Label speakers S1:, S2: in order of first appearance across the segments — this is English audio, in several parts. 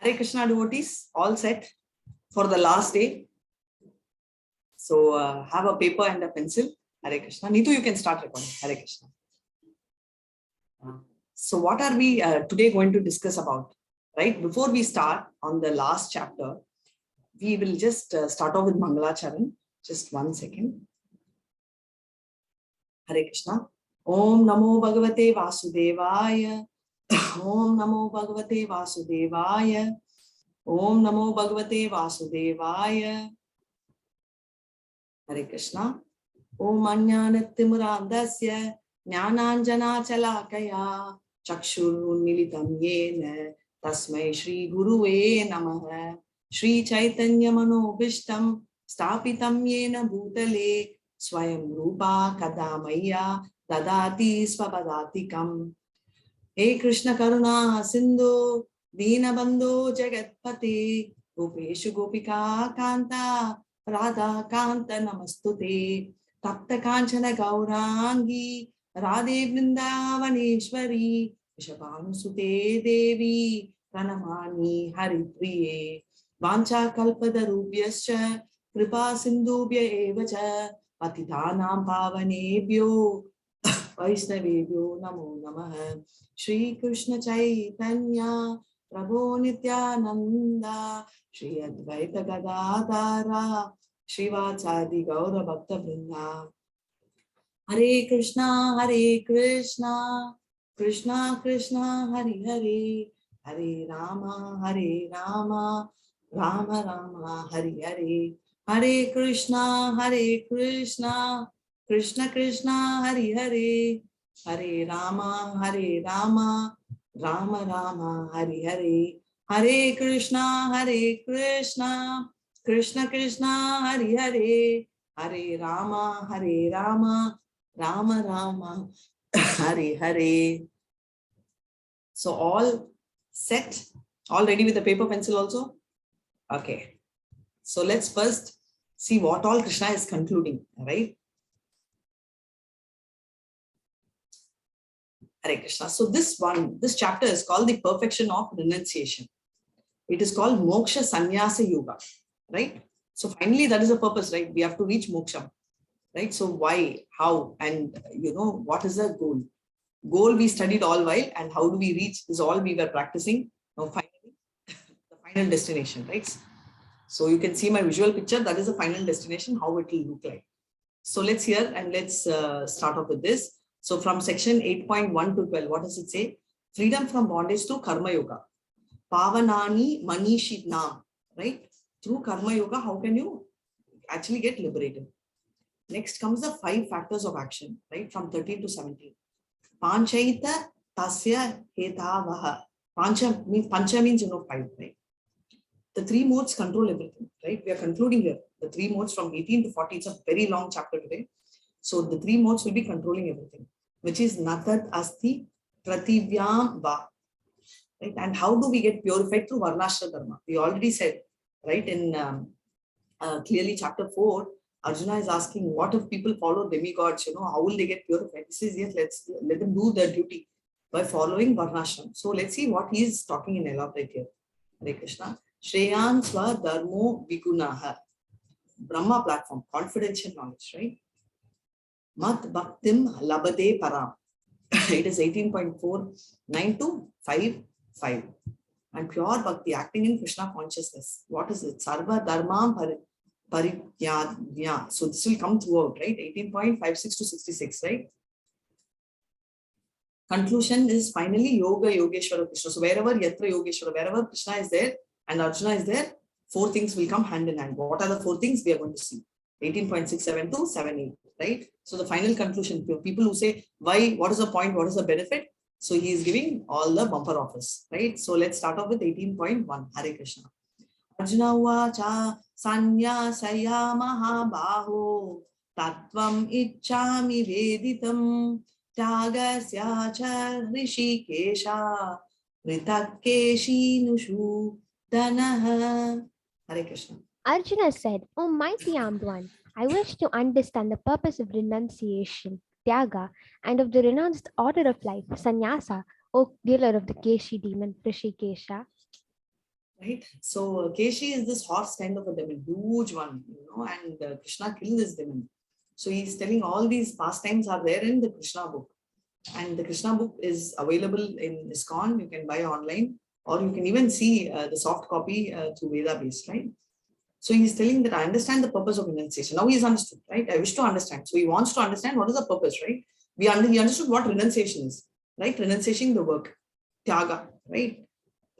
S1: Hare Krishna devotees, all set for the last day. So have a paper and a pencil. Hare Krishna. Neetu, you can start recording. Hare Krishna. So what are we today going to discuss about? Right? Before we start on the last chapter, we will just start off with Mangalacharan. Just 1 second. Hare Krishna. Om Namo Bhagavate Vasudevaya. Om Namo Bhagavate Vasudevaya. Om Namo Bhagavate Vasudevaya. Hare Krishna. Om Anyanattimurandasya Jnananjana Chalakaya Chakshurun Militam Yena Tasmai Shri Guruve Namaha Shri Chaitanya Manobishtam Stapitam Yena Bhutale Swayam Rupa Kadamaya Dadati Svabadatikam. Hey Krishna Karuna Sindhu Dina Bandhu Jagatpati Gopeshu Gopika Kanta Radha Kanta Namastute Tapta Kanchana Gaurangi Radhe Vrindavaneshwari Vishabhanusute Devi Pranamani Haripriye Vancha Kalpadarubhyascha Kripa Sindhubhya Evacha Patitanam Pavanebhyo Vaishnavebhyo Namo Namaha Shri Krishna Chaitanya Prabhu Nityananda Shri Advaita Gadadhara Shrivachadi Gaura Bhakta Vrinda. Hare Krishna, Krishna Krishna, Hare Hare, Hare Rama, Rama Rama, Hare Hare, Hare Krishna, Krishna Krishna, Hare Hare, Hare Rama, Rama Rama, Hare Hare, Hare Krishna, Krishna Krishna, Hare Hare, Hare Rama, Rama Rama, Hare Hare. So all set? All ready with the paper pencil also? Okay. So let's first see what all Krishna is concluding, right? Hare Krishna. So this chapter is called the Perfection of Renunciation. It is called Moksha Sanyasa Yoga, right? So finally, that is the purpose, right? We have to reach Moksha, right? So why, how, and what is the goal? Goal we studied all while, and how do we reach is all we were practicing. Now finally, the final destination, right? So you can see my visual picture. That is the final destination, how it will look like. So let's hear and let's start off with this. So from section 8.1 to 12, what does it say? Freedom from bondage through Karma Yoga. Pavanani Manishitna, right? Through Karma Yoga, how can you actually get liberated? Next comes the 5 factors of action, right? From 13 to 17. Panchaita Tasya Hetavaha. Pancha means 5, right? The 3 modes control everything, right? We are concluding here. The 3 modes from 18 to 40. It's a very long chapter today. So the 3 modes will be controlling everything, which is Natat Asti Prativyam Va. Right? And how do we get purified? Through Varnashra Dharma. We already said, right, in clearly chapter 4, Arjuna is asking, what if people follow demigods? How will they get purified? He says, yes, let them do their duty by following Varnashram. So let's see what he is talking in elaborate here. Hare Krishna. Shreyan Swa Dharmo Vigunaha. Brahma platform, confidential knowledge, right? Mat Bhaktim Labade Param. It is 18.49 to 5.5. And pure bhakti, acting in Krishna consciousness. What is it? Sarva Dharmam Parityadnya. So this will come throughout, right? 18.56 to 66, right? Conclusion is finally Yoga Yogeshwara Krishna. So wherever Yatra Yogeshwara, wherever Krishna is there and Arjuna is there, 4 things will come hand in hand. What are the 4 things? We are going to see. 18.67 to 78, right? So the final conclusion, people who say, why, what is the point, what is the benefit? So he is giving all the bumper offers, right? So let's start off with 18.1. Hare Krishna. Arjuna Vacha Sanyasaya Mahabaho Tattvam Ichchami Veditam Tyagasya Cha Rishikesha Ritakeshi Nushu Danaha. Hare Krishna.
S2: Arjuna said, O mighty armed one, I wish to understand the purpose of renunciation, Tyaga, and of the renounced order of life, Sanyasa, O dealer of the Keshi demon, Rishikesha.
S1: right? So Keshi is this horse kind of a demon, huge one, and Krishna killed this demon. So he's telling all these pastimes are there in the Krishna book. And the Krishna book is available in ISKCON. You can buy online, or you can even see the soft copy through Veda based, right? So he's telling that I understand the purpose of renunciation. Now he's understood, right? I wish to understand. So he wants to understand what is the purpose, right? He understood what renunciation is, right? Renunciating the work, tyaga, right?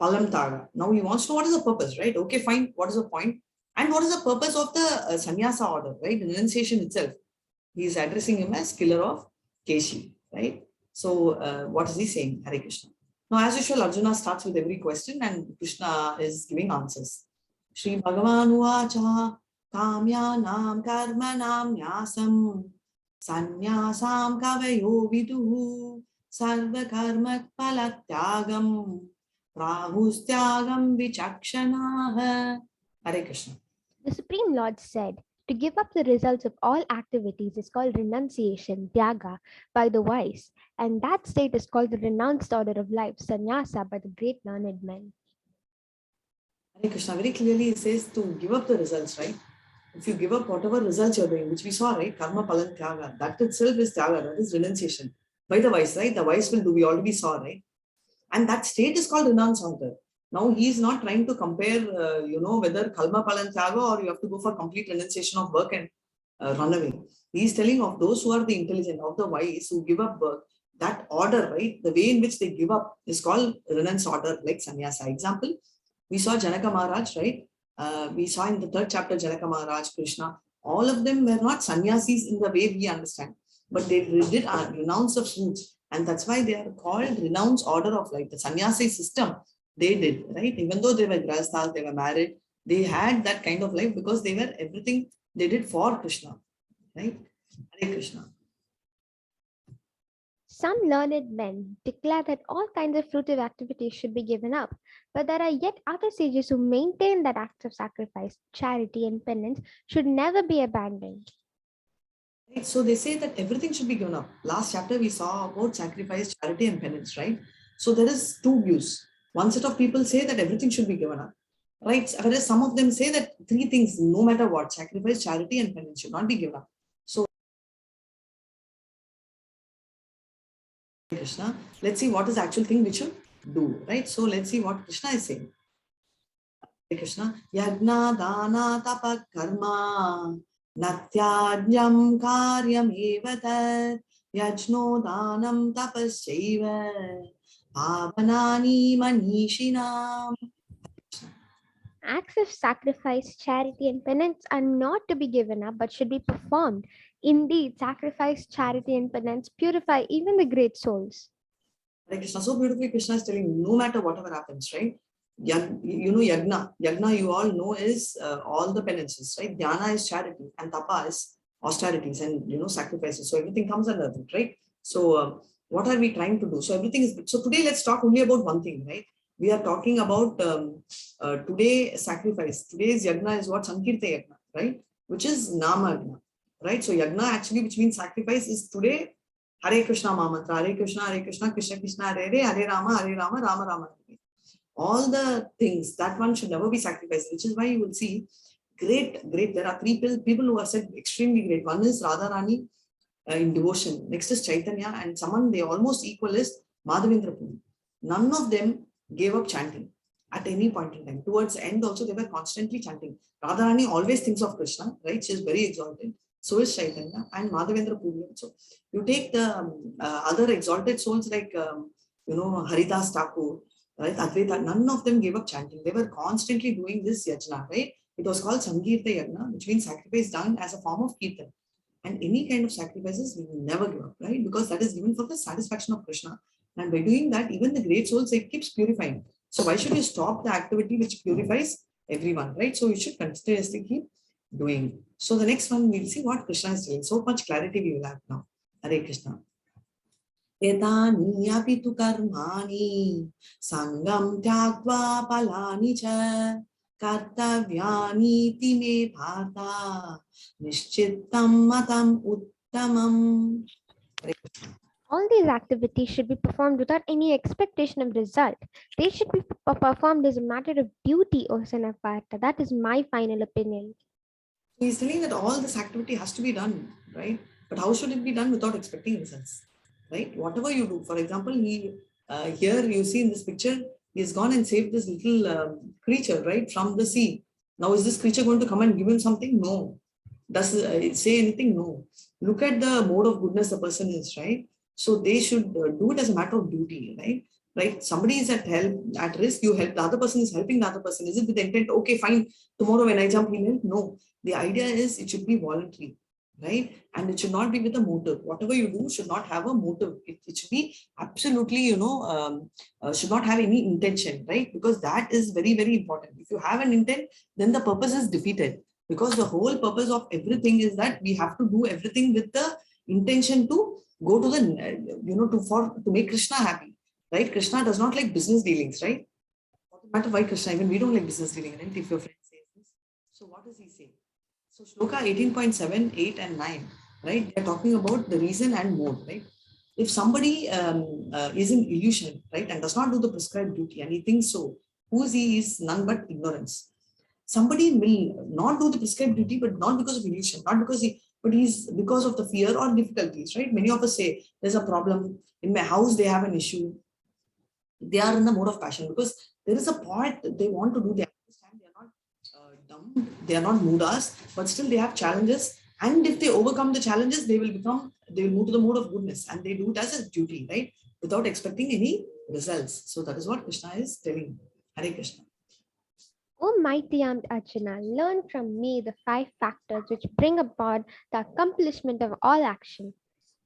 S1: Palam taga. Now he wants to know what is the purpose, right? Okay, fine. What is the point? And what is the purpose of the sannyasa order, right? Renunciation itself. He is addressing him as killer of Keshi, right? So what is he saying? Hare Krishna. Now, as usual, Arjuna starts with every question and Krishna is giving answers. Shri Bhagavan Uvacha Kamyanam Karmanam Nyasam Sanyasam Kavayo Viduhu Sarva Karma Palatyagam Prahustyagam Vichakshanaha. Hare Krishna.
S2: The Supreme Lord said, to give up the results of all activities is called renunciation, tyaga, by the wise, and that state is called the renounced order of life, sannyasa, by the great learned men.
S1: Hare Krishna very clearly he says to give up the results, right? If you give up whatever results you're doing, which we saw, right? Karma palan tyaga, that itself is tyaga, that is renunciation. By the wise, right? The wise will do, we already saw, right? And that state is called renounced order. Now he is not trying to compare, whether karma palan tyaga or you have to go for complete renunciation of work and run away. He is telling of those who are the intelligent, of the wise who give up work. That order, right? The way in which they give up is called renounced order, like sannyasa. Example, we saw Janaka Maharaj, right? We saw in the third chapter Janaka Maharaj, Krishna. All of them were not sannyasis in the way we understand, but they did renounce the fruits. And that's why they are called renounced order of life. The sannyasi system, they did, right? Even though they were grahasthas, they were married, they had that kind of life because they were everything they did for Krishna, right? Hare Krishna.
S2: Some learned men declare that all kinds of fruitive activities should be given up, but there are yet other sages who maintain that acts of sacrifice, charity, and penance should never be abandoned.
S1: Right? So they say that everything should be given up. Last chapter we saw about sacrifice, charity, and penance, right? So there is two views. One set of people say that everything should be given up, right? Whereas some of them say that three things, no matter what, sacrifice, charity, and penance should not be given up. So Krishna, let's see what is the actual thing we should do, right? So let's see what Krishna is saying. Krishna, Yagna Dana Tapa Karma Natyajyam Karyam Evatat Yajno Danam Tapasyaiva Bhavanani Manishinam.
S2: Acts of sacrifice, charity, and penance are not to be given up but should be performed. Indeed, sacrifice, charity, and penance purify even the great souls.
S1: Hare Krishna, so beautifully Krishna is telling no matter whatever happens, right? Yagna. Yagna, you all know, is all the penances, right? Dhyana is charity and tapa is austerities and, sacrifices. So everything comes under it, right? So what are we trying to do? So everything is, so today let's talk only about one thing, right? We are talking about today sacrifice. Today's yagna is what? Sankirta yagna, right? Which is nama yagna, right? So yagna actually, which means sacrifice, is today Hare Krishna Mahamantra, Hare Krishna, Krishna Krishna, Hare Rama, Rama Rama. All the things, that one should never be sacrificed, which is why you will see great. There are three people who are said extremely great. One is Radharani in devotion. Next is Chaitanya, and someone they almost equal is Madhavendra Puri. None of them gave up chanting at any point in time. Towards the end also, they were constantly chanting. Radharani always thinks of Krishna, right? She is very exalted. So is Chaitanya and Madhavendra Puri also. You take the other exalted souls like, Haridas Thakur, right? Advaita, none of them gave up chanting. They were constantly doing this yajna, right? It was called Sankirta Yajna, which means sacrifice done as a form of kirtan. And any kind of sacrifices we will never give up, right? Because that is given for the satisfaction of Krishna. And by doing that, even the great souls, it keeps purifying. So why should you stop the activity which purifies everyone, right? So you should continuously keep doing. So the next one, we'll see what Krishna is doing. So much clarity we will have now. Hare Krishna. Etani api tu karmani sangam tyagva palani cha kartavyani ti me bharta nishchittam matam uttamam.
S2: All these activities should be performed without any expectation of result. They should be performed as a matter of duty, O son of Partha. That is my final opinion.
S1: He's telling that all this activity has to be done, right? But how should it be done without expecting results, right? Whatever you do, for example, here you see in this picture, he has gone and saved this little creature, right, from the sea. Now, is this creature going to come and give him something? No. Does it say anything? No. Look at the mode of goodness the person is, right? So they should do it as a matter of duty, right? Right? Somebody is at risk, you help, the other person is helping the other person. Is it with the intent, okay, fine, tomorrow when I jump, he'll help? No. The idea is it should be voluntary, right? And it should not be with a motive. Whatever you do should not have a motive. It should be absolutely, should not have any intention, right? Because that is very, very important. If you have an intent, then the purpose is defeated. Because the whole purpose of everything is that we have to do everything with the intention to go to the, to make Krishna happy, right? Krishna does not like business dealings, right? No matter why Krishna, even we don't like business dealing, right? If your friend says this. So what does he say? So Shloka 18.7, 8 and 9, right? They're talking about the reason and mode, right? If somebody is in illusion, right, and does not do the prescribed duty and he thinks so, who is he is none but ignorance. Somebody will not do the prescribed duty, but not because of illusion, not because but he's because of the fear or difficulties, right? Many of us say there's a problem in my house, they have an issue. They are in the mode of passion because there is a point they want to do. They understand they are not dumb, they are not mudas, but still they have challenges. And if they overcome the challenges, they will move to the mode of goodness and they do it as a duty, right? Without expecting any results. So that is what Krishna is telling. Hare Krishna.
S2: O mighty armed Arjuna, learn from me the 5 factors which bring about the accomplishment of all action.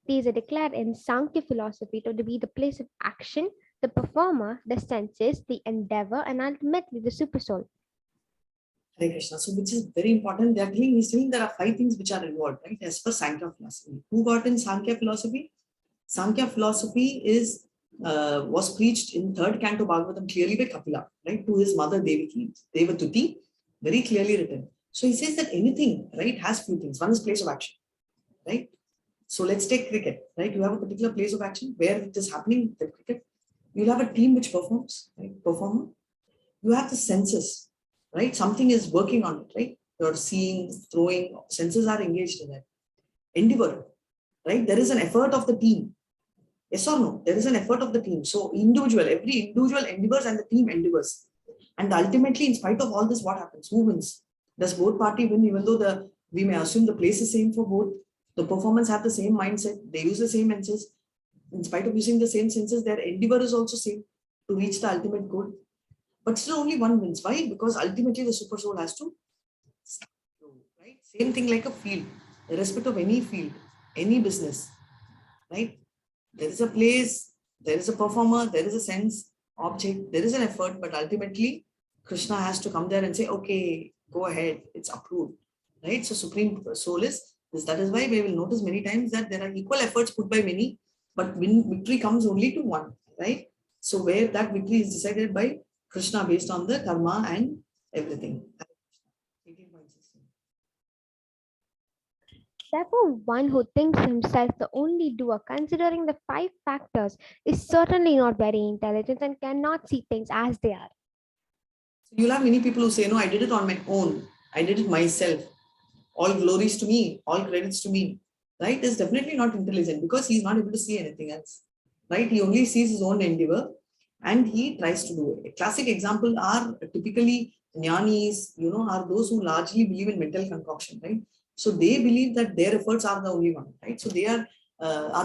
S2: These are declared in Sankhya philosophy to be the place of action, the performer, the senses, the endeavor, and ultimately the supersoul.
S1: Hare Krishna. So, which is very important. He's telling there are 5 things which are involved, right? As per Sankhya philosophy. Who got in Sankhya philosophy? Sankhya philosophy was preached in 3rd canto Bhagavatam clearly by Kapila, right? To his mother Devatuti, very clearly written. So he says that anything, right, has few things. One is place of action, right? So let's take cricket, right? You have a particular place of action where it is happening, the cricket. You'll have a team which performs, right? Performer. You have the senses, right? Something is working on it, right? You're seeing, throwing, senses are engaged in that. Endeavor, right? There is an effort of the team. Yes or no? There is an effort of the team. So every individual endeavors and the team endeavors. And ultimately, in spite of all this, what happens? Who wins? Does both party win? Even though we may assume the place is same for both, the performance have the same mindset, they use the same senses. In spite of using the same senses, their endeavor is also same to reach the ultimate goal. But still only one wins. Why? Because ultimately the super soul has to right? Same thing like a field, irrespective of any field, any business, right? There is a place, there is a performer, there is a sense, object, there is an effort, but ultimately Krishna has to come there and say, okay, go ahead, it's approved, right? So Supreme Soul is this. That is why we will notice many times that there are equal efforts put by many, but victory comes only to one, right? So where that victory is decided by Krishna based on the karma and everything. 18.16.
S2: Therefore, one who thinks himself the only doer, considering the 5 factors, is certainly not very intelligent and cannot see things as they are.
S1: So you'll have many people who say, no, I did it on my own. I did it myself. All glories to me, all credits to me, right? Is definitely not intelligent because he's not able to see anything else, right? He only sees his own endeavor and he tries to do it. A classic example are typically jnanis, are those who largely believe in mental concoction, right? So they believe that their efforts are the only one, right? So they are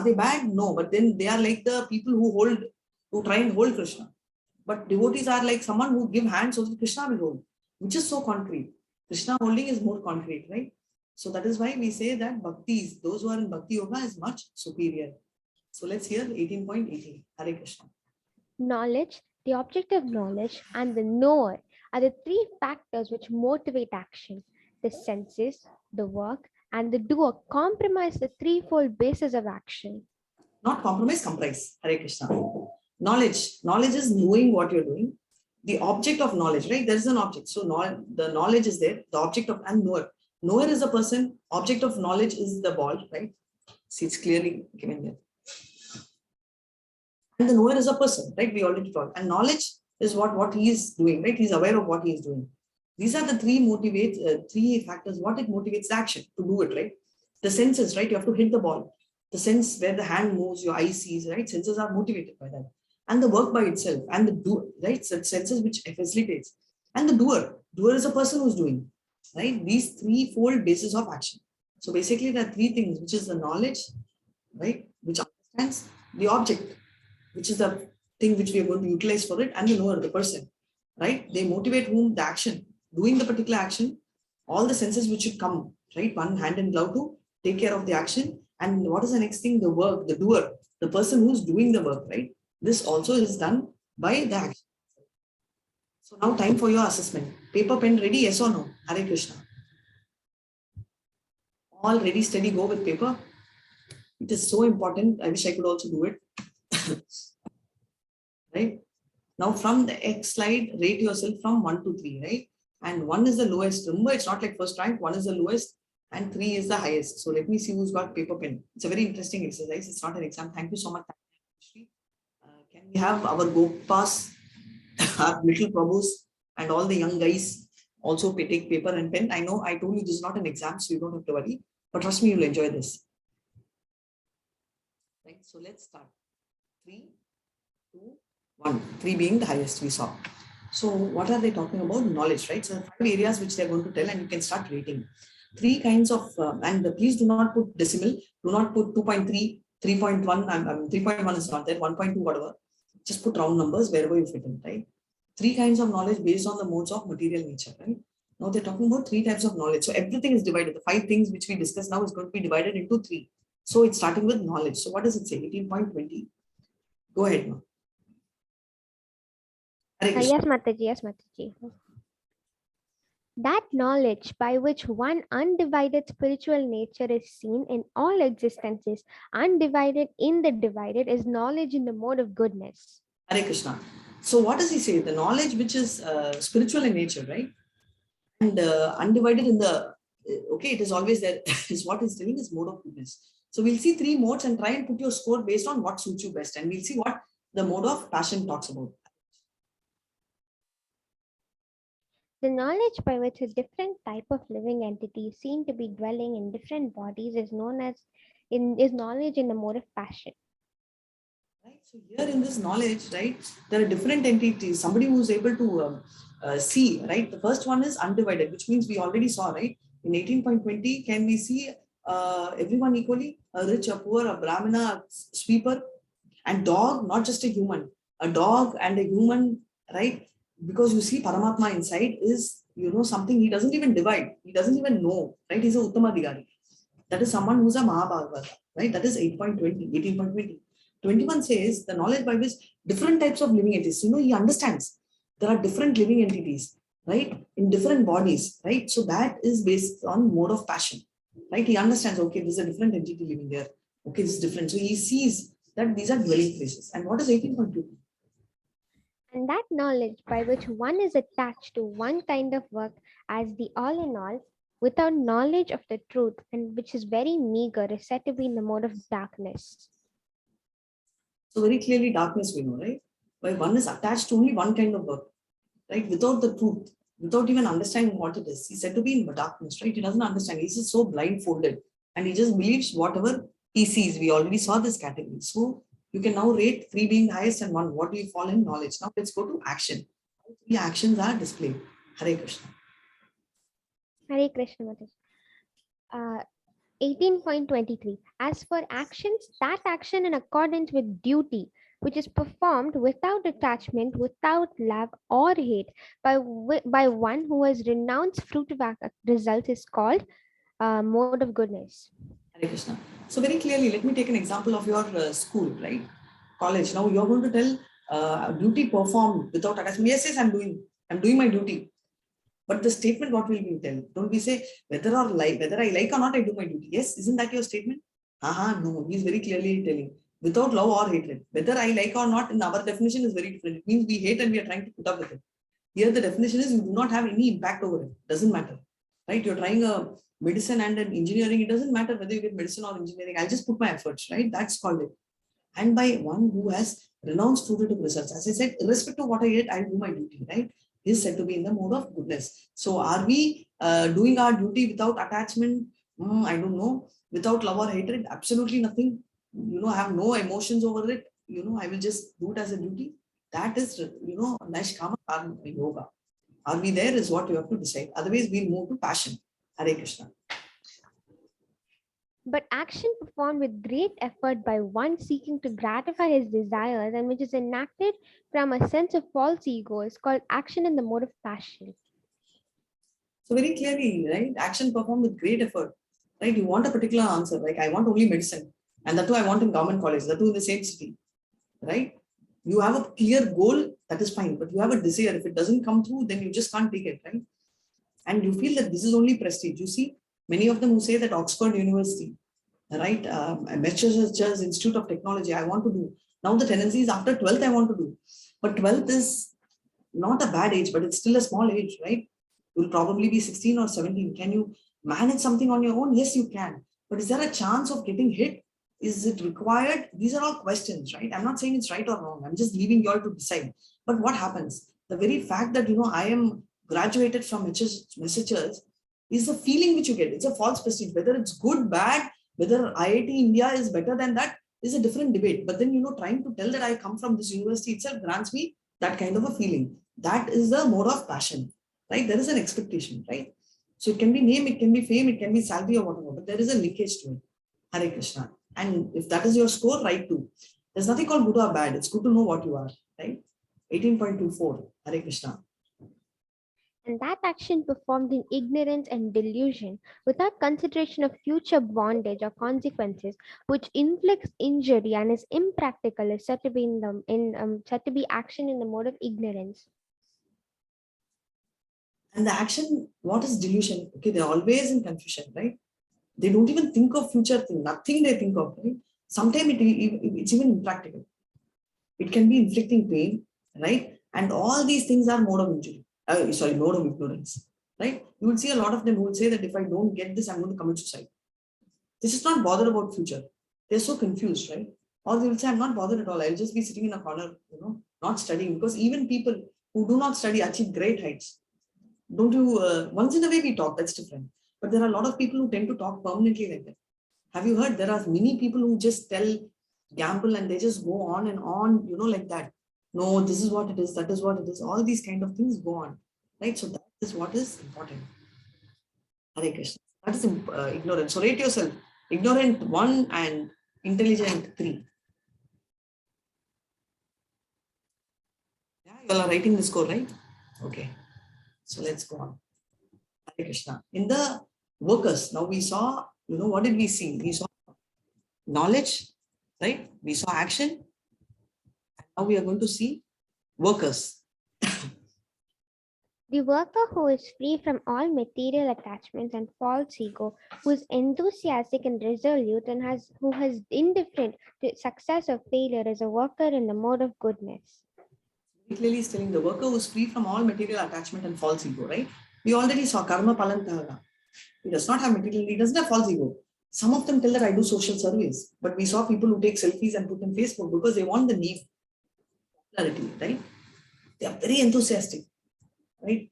S1: they bad? No, but then they are like the people who try and hold Krishna. But devotees are like someone who give hands so that Krishna will hold, which is so concrete. Krishna holding is more concrete, right? So that is why we say that bhaktis, those who are in bhakti yoga, is much superior. So let's hear 18.18. Hare Krishna.
S2: Knowledge, the object of knowledge, and the knower are the 3 factors which motivate action. The senses, the work, and the doer compromise the threefold basis of action.
S1: Not compromise, comprise. Hare Krishna. Knowledge. Knowledge is knowing what you're doing. The object of knowledge, right? There is an object. So the knowledge is there. The object of and knower. Knower is a person. Object of knowledge is the ball, right? See, it's clearly given there. And the knower is a person, right? We already talked. And knowledge is what he is doing, right? He's aware of what he is doing. These are the three factors. What it motivates the action to do it, right? The senses, right? You have to hit the ball. The sense where the hand moves, your eye sees, right? Senses are motivated by that. And the work by itself, and the do, right? So senses which facilitates. And the doer. Doer is a person who's doing, right? These threefold basis of action. So basically, there are three things, which is the knowledge, right? Which understands the object, which is the thing which we are going to utilize for it, and the knower, the person, right? They motivate whom? The action, doing the particular action, all the senses which should come, right? One hand in glove to take care of the action. And what is the next thing? The work, the doer, the person who's doing the work, right? This also is done by the action. So now time for your assessment. Paper, pen ready, yes or no? Hare Krishna. All ready, steady, go with paper. It is so important. I wish I could also do it. Right? Now from the X slide, rate yourself from 1 to 3, right? And 1 is the lowest. Remember, it's not like first rank. 1 is the lowest and 3 is the highest. So let me see who's got paper, pen. It's a very interesting exercise. It's not an exam. Thank you so much. Can we have our Gopas, our little Prabhus, and all the young guys also take paper and pen? I know I told you this is not an exam, so you don't have to worry. But trust me, you'll enjoy this. Right? So let's start. 3, 2, 1. 3 being the highest we saw. So what are they talking about? Knowledge, right? So 5 areas which they're going to tell, and you can start rating. 3 kinds of, and please do not put decimal. Do not put 2.3, 3.1. 3.1 is not there. 1.2, whatever. Just put round numbers wherever you fit in, right? 3 kinds of knowledge based on the modes of material nature, right? Now they're talking about 3 types of knowledge. So everything is divided. The 5 things which we discuss now is going to be divided into 3. So it's starting with knowledge. So what does it say? 18.20. Go ahead, ma.
S2: Yes, Mataji. Yes, Mataji. That knowledge by which one undivided spiritual nature is seen in all existences, undivided in the divided, is knowledge in the mode of goodness.
S1: Hare Krishna. So what does he say? The knowledge which is spiritual in nature, right? And undivided in the, okay, it is always there, is what he's telling is mode of goodness. So we'll see 3 modes and try and put your score based on what suits you best. And we'll see what the mode of passion talks about.
S2: The knowledge by which a different type of living entity is seen to be dwelling in different bodies is known as is knowledge in the mode of passion.
S1: Right. So here in this knowledge, right, there are different entities. Somebody who is able to see, right. The first one is undivided, which means we already saw, right. In 18.20, can we see everyone equally? A rich, a poor, a brahmana, a sweeper, and dog, not just a human. A dog and a human, right? Because you see Paramatma inside is, something he doesn't even divide. He doesn't even know, right? He's a Uttamadhikari. That is someone who's a Mahabhagavata, right? That is 8.20, 18.20. 21 says the knowledge by which different types of living entities, he understands there are different living entities, right? In different bodies, right? So that is based on mode of passion, right? He understands, okay, there's a different entity living there. Okay, this is different. So he sees that these are dwelling places. And what is 18.2?
S2: And that knowledge by which one is attached to one kind of work as the all in all, without knowledge of the truth, and which is very meager, is said to be in the mode of darkness.
S1: So very clearly darkness we know, right? Where one is attached to only one kind of work, right? Without the truth, without even understanding what it is. He's said to be in darkness, right? He doesn't understand. He's just so blindfolded and he just believes whatever he sees. We already saw this category. So you can now rate 3 being highest and 1. What do you fall in knowledge? Now let's go to action. 3 actions are displayed. Hare Krishna.
S2: Hare Krishna, Mataji. 18.23. As for actions, that action in accordance with duty, which is performed without attachment, without love or hate, by one who has renounced fruitive results, is called mode of goodness.
S1: Hare Krishna. So very clearly, let me take an example of your school, right? College. Now you're going to tell duty performed without attachment. Yes, I'm doing my duty. But the statement, what will we tell? Don't we say whether I like or not, I do my duty? Yes, isn't that your statement? No, he's very clearly telling without love or hatred. Whether I like or not, in our definition is very different. It means we hate and we are trying to put up with it. Here the definition is you do not have any impact over it. Doesn't matter, right? You're trying a medicine and an engineering. It doesn't matter whether you get medicine or engineering. I'll just put my efforts, right? That's called it. And by one who has renounce fruitive results. As I said, irrespective of what I get, I do my duty, right? This is said to be in the mode of goodness. So are we doing our duty without attachment? I don't know. Without love or hatred? Absolutely nothing. I have no emotions over it. I will just do it as a duty. That is, Nashkama Karma Yoga. Are we there is what you have to decide. Otherwise, we'll move to passion. Hare Krishna.
S2: But action performed with great effort by one seeking to gratify his desires and which is enacted from a sense of false ego is called action in the mode of passion.
S1: So very clearly, right? Action performed with great effort, right? You want a particular answer, like I want only medicine, and that too I want in government college, that too in the same city, right? You have a clear goal, that is fine, but you have a desire. If it doesn't come through, then you just can't take it, right? And you feel that this is only prestige. You see, many of them who say that Oxford University, right? Massachusetts Institute of Technology, I want to do. Now the tendency is after 12th, I want to do. But 12th is not a bad age, but it's still a small age, right? You'll probably be 16 or 17. Can you manage something on your own? Yes, you can. But is there a chance of getting hit? Is it required? These are all questions, right? I'm not saying it's right or wrong. I'm just leaving you all to decide. But what happens? The very fact that, I am graduated from Massachusetts is the feeling which you get. It's a false prestige. Whether it's good, bad, whether IIT India is better than that is a different debate. But then, trying to tell that I come from this university itself grants me that kind of a feeling. That is the mode of passion, right? There is an expectation, right? So it can be name, it can be fame, it can be salary or whatever, but there is a linkage to it. Hare Krishna. And if that is your score, right too. There's nothing called good or bad. It's good to know what you are, right? 18.24, Hare Krishna.
S2: And that action performed in ignorance and delusion, without consideration of future bondage or consequences, which inflicts injury and is impractical, is said to be said to be action in the mode of ignorance.
S1: And the action, what is delusion? Okay, they're always in confusion, right? They don't even think of future thing, nothing they think of, right? Sometimes it's even impractical. It can be inflicting pain, right? And all these things are mode of injury. Mode of ignorance, right? You will see a lot of them who will say that if I don't get this, I'm going to commit suicide. This is not bothered about future. They're so confused, right? Or they will say, I'm not bothered at all. I'll just be sitting in a corner, not studying. Because even people who do not study achieve great heights. Don't you, once in a way we talk, that's different. But there are a lot of people who tend to talk permanently like that. Have you heard? There are many people who just gamble and they just go on and on, like that. No, this is what it is, that is what it is. All these kind of things go on, right? So that is what is important. Hare Krishna. That is ignorance. So rate yourself. Ignorant 1 and intelligent 3. Yeah, you all are writing the score, right? Okay. So let's go on. Hare Krishna. In the workers, now we saw, what did we see? We saw knowledge, right? We saw action. Now we are going to see workers.
S2: The worker who is free from all material attachments and false ego, who is enthusiastic and resolute, and who has indifferent to success or failure, is a worker in the mode of goodness.
S1: Clearly is telling the worker who is free from all material attachment and false ego, right? We already saw karma palantaha. He does not have material, he doesn't have false ego. Some of them tell that I do social service, but we saw people who take selfies and put on Facebook because they want the name, popularity, right? They are very enthusiastic, right?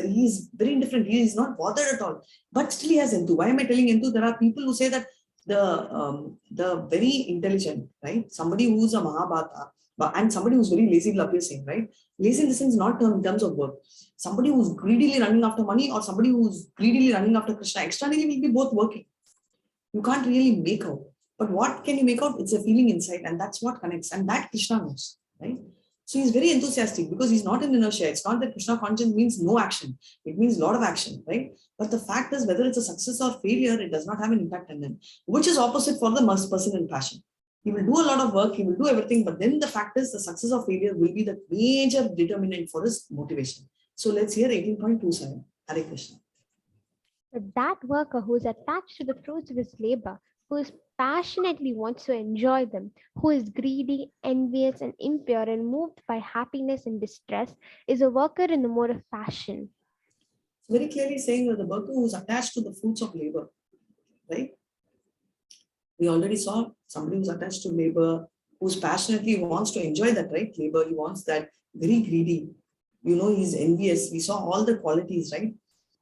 S1: He's very indifferent. He is not bothered at all, but still he has enthu. Why am I telling enthu? There are people who say that the very intelligent, right? Somebody who's a Mahabhata, and somebody who's very lazy will appear same, right? Lazy in the sense not in terms of work. Somebody who's greedily running after money or somebody who's greedily running after Krishna, externally will be both working. You can't really make out. But what can you make out? It's a feeling inside, and that's what connects, and that Krishna knows, right? So he's very enthusiastic because he's not in inertia. It's not that Krishna conscience means no action. It means a lot of action, right? But the fact is, whether it's a success or failure, it does not have an impact on them, which is opposite for the person in passion. He will do a lot of work, he will do everything, but then the fact is the success or failure will be the major determinant for his motivation. So let's hear 18.27. Hare Krishna.
S2: But that worker who is attached to the fruits of his labor, who is passionately wants to enjoy them, who is greedy, envious, and impure, and moved by happiness and distress, is a worker in the mode of passion.
S1: Very clearly saying that the worker who is attached to the fruits of labor, right? We already saw somebody who's attached to labor, who's passionately wants to enjoy that, right? Labor, he wants that, very greedy. He's envious. We saw all the qualities, right?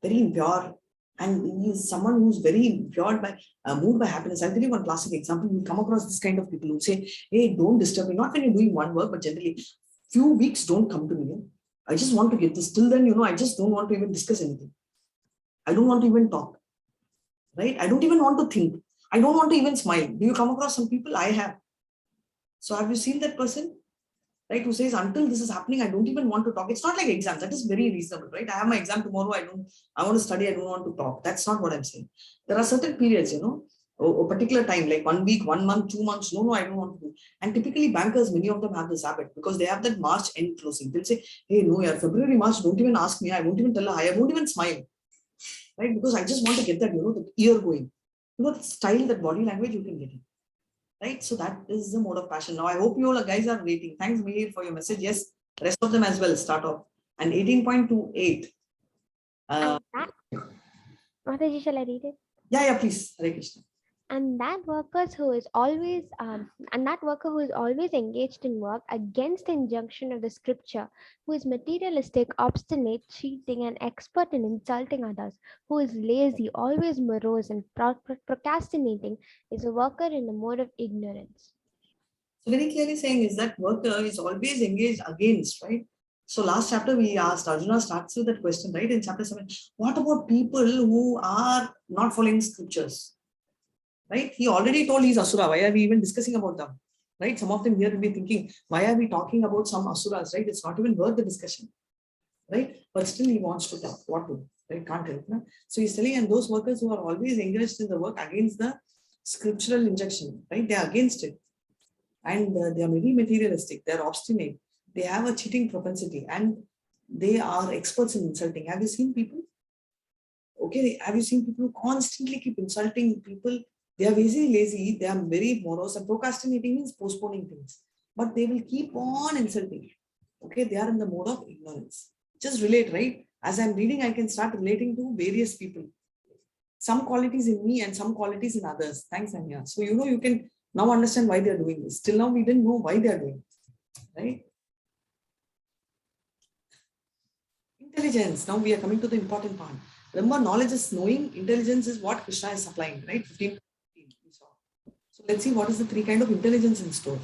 S1: Very impure. And he's someone who's very impure by moved by happiness. I'll tell you one classic example. You come across this kind of people who say, hey, don't disturb me. Not when you're doing one work, but generally, few weeks don't come to me. I just want to get this. Till then, I just don't want to even discuss anything. I don't want to even talk, right? I don't even want to think. I don't want to even smile. Do you come across some people? I have. So have you seen that person, right? Who says, until this is happening, I don't even want to talk. It's not like exams. That is very reasonable, right? I have my exam tomorrow. I want to study. I don't want to talk. That's not what I'm saying. There are certain periods, a particular time, like 1 week, 1 month, 2 months. No, I don't want to do. And typically bankers, many of them have this habit because they have that March end closing. They'll say, hey, no, yeah, February, March, don't even ask me. I won't even tell her. I won't even smile, right? Because I just want to get that, the ear going. The style, that body language, you can get it. Right? So that is the mode of passion. Now, I hope you all guys are waiting. Thanks, Mihir, for your message. Yes, rest of them as well start off. And 18.28.
S2: Mataji, shall I read it?
S1: Yeah, please. Hare Krishna.
S2: And that worker who is always engaged in work against the injunction of the scripture, who is materialistic, obstinate, cheating, and expert in insulting others, who is lazy, always morose, and procrastinating, is a worker in the mode of ignorance.
S1: So very clearly saying is that worker is always engaged against, right? So last chapter we asked, Arjuna starts with that question, right? In chapter 7, what about people who are not following scriptures? Right? He already told he's Asura. Why are we even discussing about them? Right? Some of them here will be thinking, why are we talking about some Asuras? Right? It's not even worth the discussion. Right? But still he wants to talk. What to? Right? Can't help. No? So he's telling, and those workers who are always engaged in the work against the scriptural injunction, right? They are against it. And they are very materialistic. They are obstinate. They have a cheating propensity and they are experts in insulting. Have you seen people? Okay, have you seen people who constantly keep insulting people? They are very lazy, they are very morose, and procrastinating means postponing things. But they will keep on insulting. Okay, they are in the mode of ignorance. Just relate, right? As I'm reading, I can start relating to various people. Some qualities in me and some qualities in others. Thanks, Anya. So, you can now understand why they are doing this. Till now, we didn't know why they are doing it, right? Intelligence. Now we are coming to the important part. Remember, knowledge is knowing, intelligence is what Krishna is supplying, right? 15. So let's see what is the three kind of intelligence in store.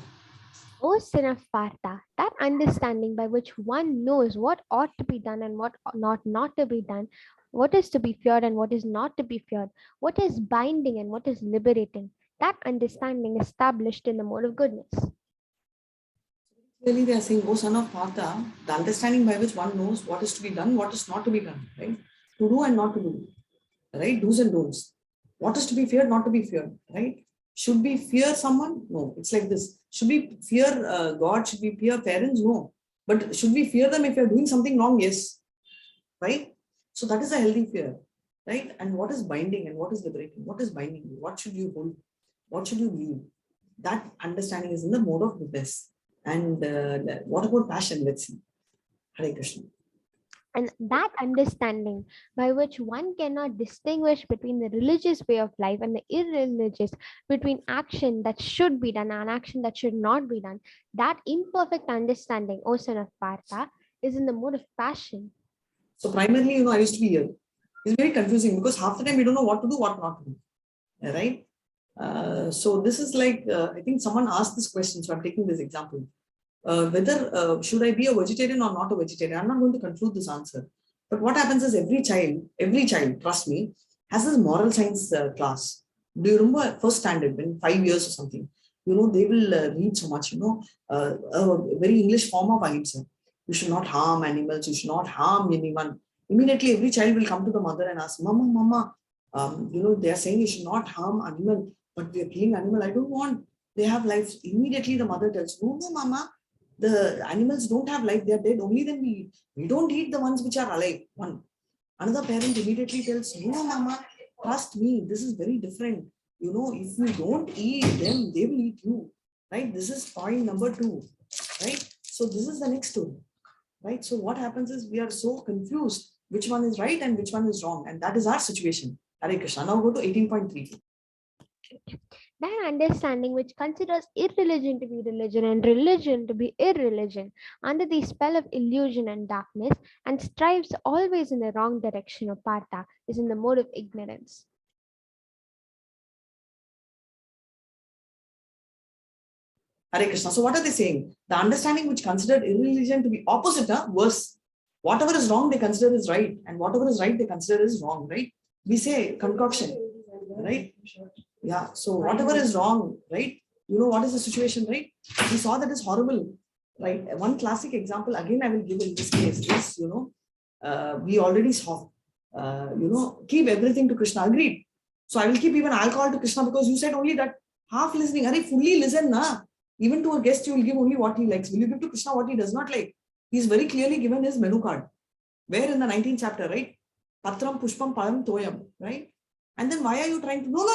S2: O son of Partha, that understanding by which one knows what ought to be done and what not to be done, what is to be feared and what is not to be feared, what is binding and what is liberating, that understanding established in the mode of goodness.
S1: Clearly, they are saying, O son of Partha, the understanding by which one knows what is to be done, what is not to be done, right? To do and not to do, right? Do's and don'ts. What is to be feared, not to be feared, right? Should we fear someone? No, it's like this. Should we fear God? Should we fear parents? No. But should we fear them if you're doing something wrong? Yes. Right? So that is a healthy fear, right? And what is binding and what is liberating? What is binding you? What should you hold? What should you leave? That understanding is in the mode of goodness. And what about passion? Let's see. Hare Krishna.
S2: And that understanding by which one cannot distinguish between the religious way of life and the irreligious, between action that should be done and action that should not be done, that imperfect understanding, O son of Partha, is in the mode of passion.
S1: So primarily, I used to be here. It's very confusing because half the time we don't know what to do, what not to do. Right? So this is like, I think someone asked this question, so I'm taking this example. Whether should I be a vegetarian or not a vegetarian? I'm not going to conclude this answer. But what happens is every child, trust me, has this moral science class. Do you remember first standard, when 5 years or something? They will read so much, a very English form of ahimsa. You should not harm animals. You should not harm anyone. Immediately, every child will come to the mother and ask, Mama, they are saying you should not harm animal, but we are killing animal. I don't want. They have lives. Immediately, the mother tells, No, Mama, the animals don't have life. They are dead. Only then we eat. We don't eat the ones which are alive. One. Another parent immediately tells, No, Mama, trust me. This is very different. If you don't eat them, they will eat you. Right? This is point number 2. Right? So this is the next story. Right? So what happens is we are so confused which one is right and which one is wrong. And that is our situation. Hare Krishna. Now go to 18.3.
S2: That understanding which considers irreligion to be religion and religion to be irreligion under the spell of illusion and darkness and strives always in the wrong direction of Partha is in the mode of ignorance.
S1: Hare Krishna. So what are they saying? The understanding which considered irreligion to be opposite, worse. Whatever is wrong, they consider is right. And whatever is right, they consider is wrong, right? We say concoction, right? Yeah. So whatever is wrong, right? You know what is the situation, right? We saw that is horrible, right? One classic example, again, I will give in this case is, we already saw, keep everything to Krishna. Agreed. So I will keep even alcohol to Krishna because you said only that half listening. Are fully listen, na? Even to a guest, you will give only what he likes. Will you give to Krishna what he does not like? He's very clearly given his menu card. Where in the 19th chapter, right? Patram, Pushpam, Palam, Toyam, right? And then why are you trying to? No.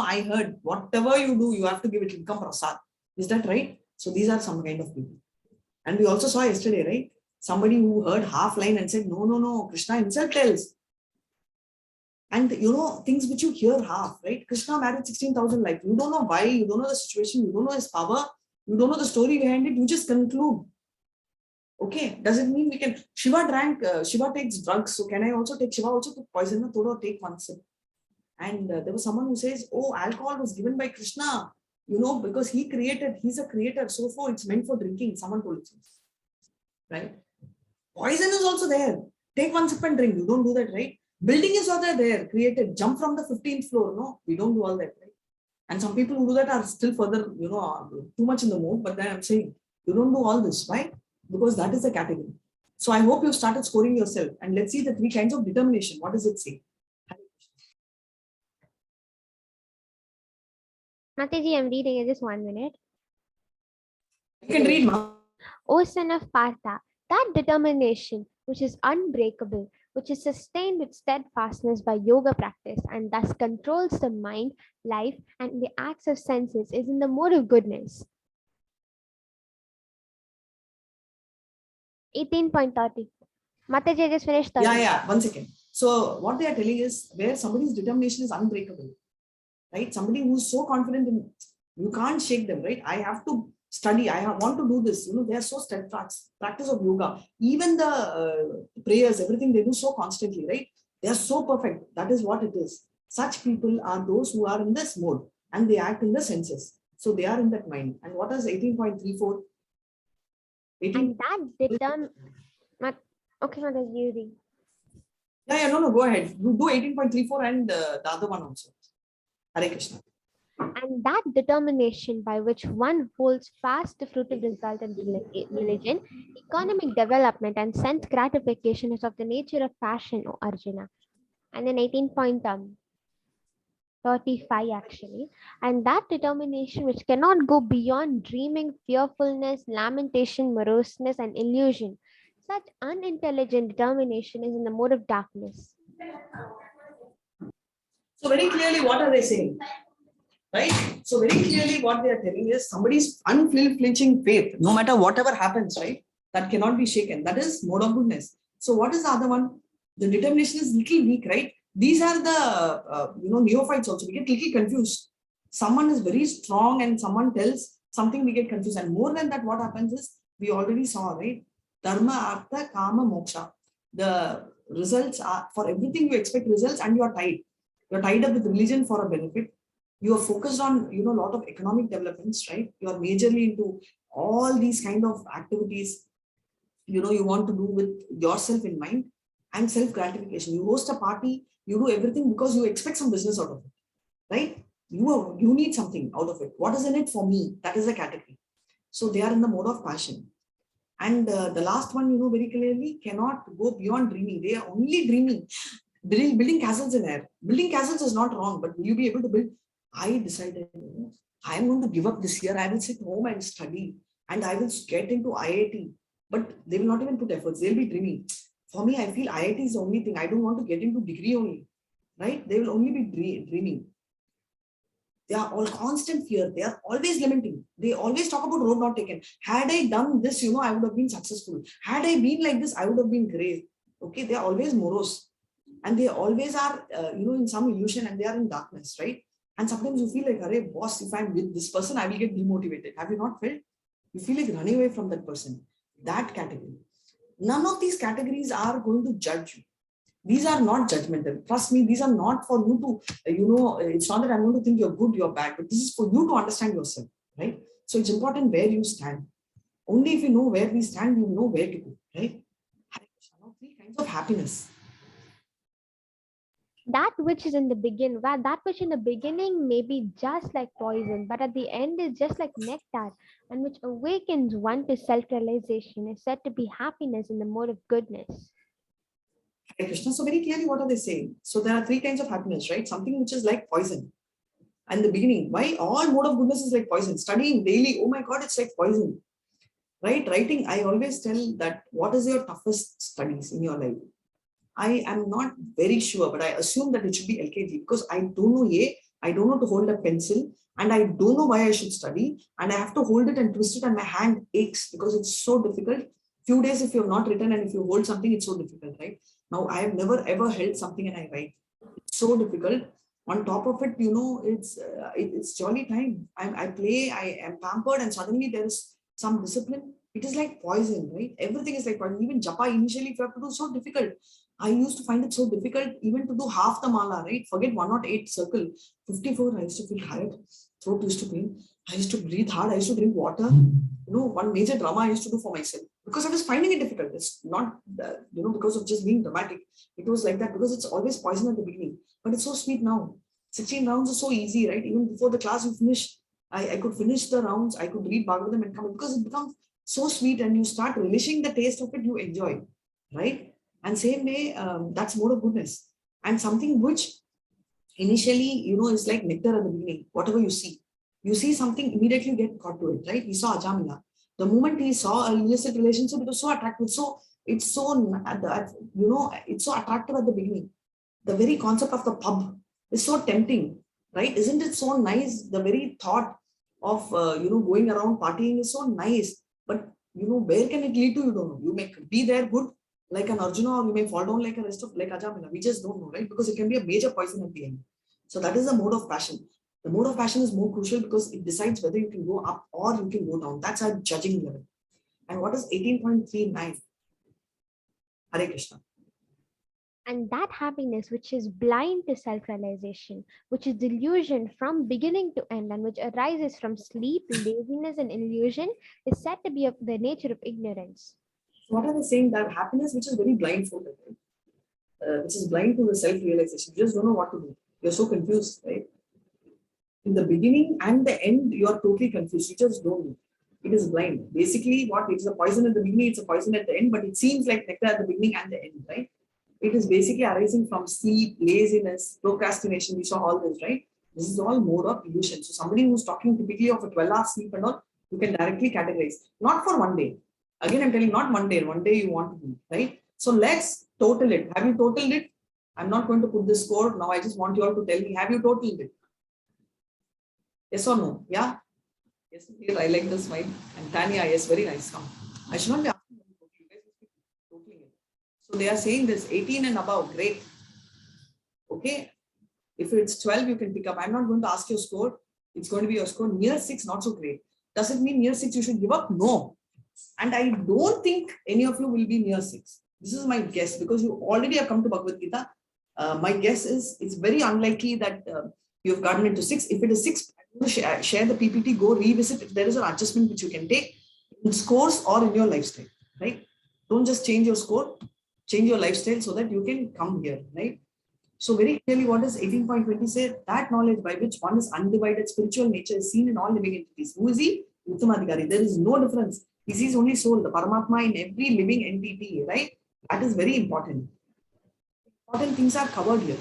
S1: I heard whatever you do, you have to give it income prasad. Is that right? So these are some kind of people. And we also saw yesterday, right? Somebody who heard half line and said, no, Krishna himself tells. And things which you hear half, right? Krishna married 16,000 lives. You don't know why, you don't know the situation, you don't know his power, you don't know the story behind it, you just conclude. Okay, does it mean we can? Shiva takes drugs, so can I also take? Shiva also took poison, or take one sip. And there was someone who says, oh, alcohol was given by Krishna, because he's a creator, so for it's meant for drinking. Someone told it, right? Poison is also there. Take one sip and drink. You don't do that, right? Building is also there, created. Jump from the 15th floor. No, we don't do all that, right? And some people who do that are still further, too much in the mood. But then I'm saying, you don't do all this. Why? Because that is the category. So I hope you started scoring yourself. And let's see the 3 kinds of determination. What does it say?
S2: Mataji, I'm reading it just 1 minute.
S1: You can read, Ma.
S2: O son of Partha, that determination which is unbreakable, which is sustained with steadfastness by yoga practice and thus controls the mind, life, and the acts of senses, is in the mode of goodness. 18.30. Mataji, I just finished 30.
S1: Yeah, 1 second. So what they are telling is where somebody's determination is unbreakable, right? Somebody who's so confident in, you can't shake them, right? I have to study. I want to do this. They are so steadfast. Practice of yoga, even the prayers, everything they do so constantly, right? They are so perfect. That is what it is. Such people are those who are in this mode and they act in the senses. So they are in that mind. And what is 18.34? 18?
S2: And that determine. Okay, Mataji, you read.
S1: Yeah, no, go ahead. You do 18.34 and the other one also. Hare Krishna.
S2: And that determination by which one holds fast the fruitive result in religion, economic development, and sense gratification is of the nature of passion, O Arjuna. And then 18.35 actually. And that determination which cannot go beyond dreaming, fearfulness, lamentation, moroseness, and illusion. Such unintelligent determination is in the mode of darkness.
S1: So very clearly, what are they saying? Right? So very clearly what they are telling is somebody's unflinching faith, no matter whatever happens, right? That cannot be shaken. That is mode of goodness. So what is the other one? The determination is little weak, right? These are the, neophytes also. We get little confused. Someone is very strong and someone tells something, we get confused. And more than that, what happens is, we already saw, right? Dharma, Artha, Kama, Moksha. The results are, for everything you expect results and you are tied. You're tied up with religion for a benefit. You are focused on, a lot of economic developments, right? You are majorly into all these kind of activities, you want to do with yourself in mind and self-gratification. You host a party, you do everything because you expect some business out of it, right? You need something out of it. What is in it for me? That is the category. So they are in the mode of passion. And the last one, very clearly, cannot go beyond dreaming. They are only dreaming. Building castles in air. Building castles is not wrong, but will you be able to build? I decided, I am going to give up this year. I will sit home and study and I will get into IIT. But they will not even put efforts. They'll be dreaming. For me, I feel IIT is the only thing. I don't want to get into degree only, right? They will only be dreaming. They are all constant fear. They are always lamenting. They always talk about road not taken. Had I done this, I would have been successful. Had I been like this, I would have been great. Okay, they are always morose. And they always are, in some illusion and they are in darkness, right? And sometimes you feel like, "Arey, boss, if I'm with this person, I will get demotivated." Have you not felt? You feel like running away from that person. That category. None of these categories are going to judge you. These are not judgmental. Trust me, these are not for you to, it's not that I'm going to think you're good, you're bad, but this is for you to understand yourself, right? So it's important where you stand. Only if you know where we stand, you know where to go, right? Now, three kinds of happiness.
S2: That which in the beginning may be just like poison, but at the end is just like nectar, and which awakens one to self-realization, is said to be happiness in the mode of goodness.
S1: Hare Krishna. So very clearly, what are they saying? So there are three kinds of happiness, right? Something which is like poison. And the beginning, why all mode of goodness is like poison? Studying daily, oh my God, it's like poison. Right? Writing, I always tell that what is your toughest studies in your life? I am not very sure, but I assume that it should be LKG because I don't know I don't know to hold a pencil and I don't know why I should study and I have to hold it and twist it and my hand aches because it's so difficult. Few days if you have not written and if you hold something, it's so difficult, right? Now I have never ever held something and I write. It's so difficult. On top of it, it's jolly time. I play, I am pampered, and suddenly there is some discipline. It is like poison, right? Everything is like poison. Even japa initially, if you have to do, so difficult. I used to find it so difficult even to do half the mala, right? Forget 108 circle, 54. I used to feel tired, throat used to pain. I used to breathe hard. I used to drink water. One major drama I used to do for myself because I was finding it difficult. It's not, because of just being dramatic. It was like that because it's always poison at the beginning, but it's so sweet now. 16 rounds is so easy, right? Even before the class you finish, I could finish the rounds. I could read Bhagavatam and come in because it becomes so sweet and you start relishing the taste of it. You enjoy, right? And same way, that's mode of goodness and something which initially, is like nectar at the beginning. Whatever you see something, immediately get caught to it, right? We saw Ajamila. The moment he saw a illicit relationship, it was so attractive. So it's so, it's so attractive at the beginning. The very concept of the pub is so tempting, right? Isn't it so nice? The very thought of, going around partying is so nice. But, where can it lead to? You don't know. You may be there good, like an Arjuna, or you may fall down like a rest of like Ajamila. We just don't know, right? Because it can be a major poison at the end. So that is the mode of passion. The mode of passion is more crucial because it decides whether you can go up or you can go down. That's our judging level. And what is 18.39? Hare Krishna.
S2: And that happiness which is blind to self-realization, which is delusion from beginning to end, and which arises from sleep, laziness, and illusion, is said to be of the nature of ignorance.
S1: What are they saying? That happiness which is very blindfolded, right? Which is blind to the self-realization. You just don't know what to do. You're so confused, right? In the beginning and the end, you are totally confused. You just don't know. It is blind. Basically, what it's a poison at the beginning, it's a poison at the end, but it seems like nectar at the beginning and the end, right? It is basically arising from sleep, laziness, procrastination. We saw all this, right? This is all mode of illusion. So somebody who's talking typically of a 12-hour sleep and all, you can directly categorize. Not for one day. Again, I'm telling not one day you want to do, right? So let's total it. Have you totaled it? I'm not going to put this score. Now I just want you all to tell me, have you totaled it? Yes or no? Yeah? Yes, I like the smile. And Tanya, yes, very nice. Come. I should not be asking them to total. You guys must be totaling it. So they are saying this 18 and above, great. Okay. If it's 12, you can pick up. I'm not going to ask your score. It's going to be your score. Near 6, not so great. Does it mean near 6 you should give up? No. And I don't think any of you will be near 6. This is my guess because you already have come to Bhagavad Gita. My guess is it's very unlikely that you've gotten into 6. If it is 6, I'm going to share the PPT, go revisit if there is an adjustment which you can take in scores or in your lifestyle, right? Don't just change your score, change your lifestyle so that you can come here, right? So very clearly, what does 18.20 say? That knowledge by which one is undivided spiritual nature is seen in all living entities. Who is he? Uttamadhikari. There is no difference. He sees only soul, the Paramatma in every living entity, right? That is very important. Important things are covered here.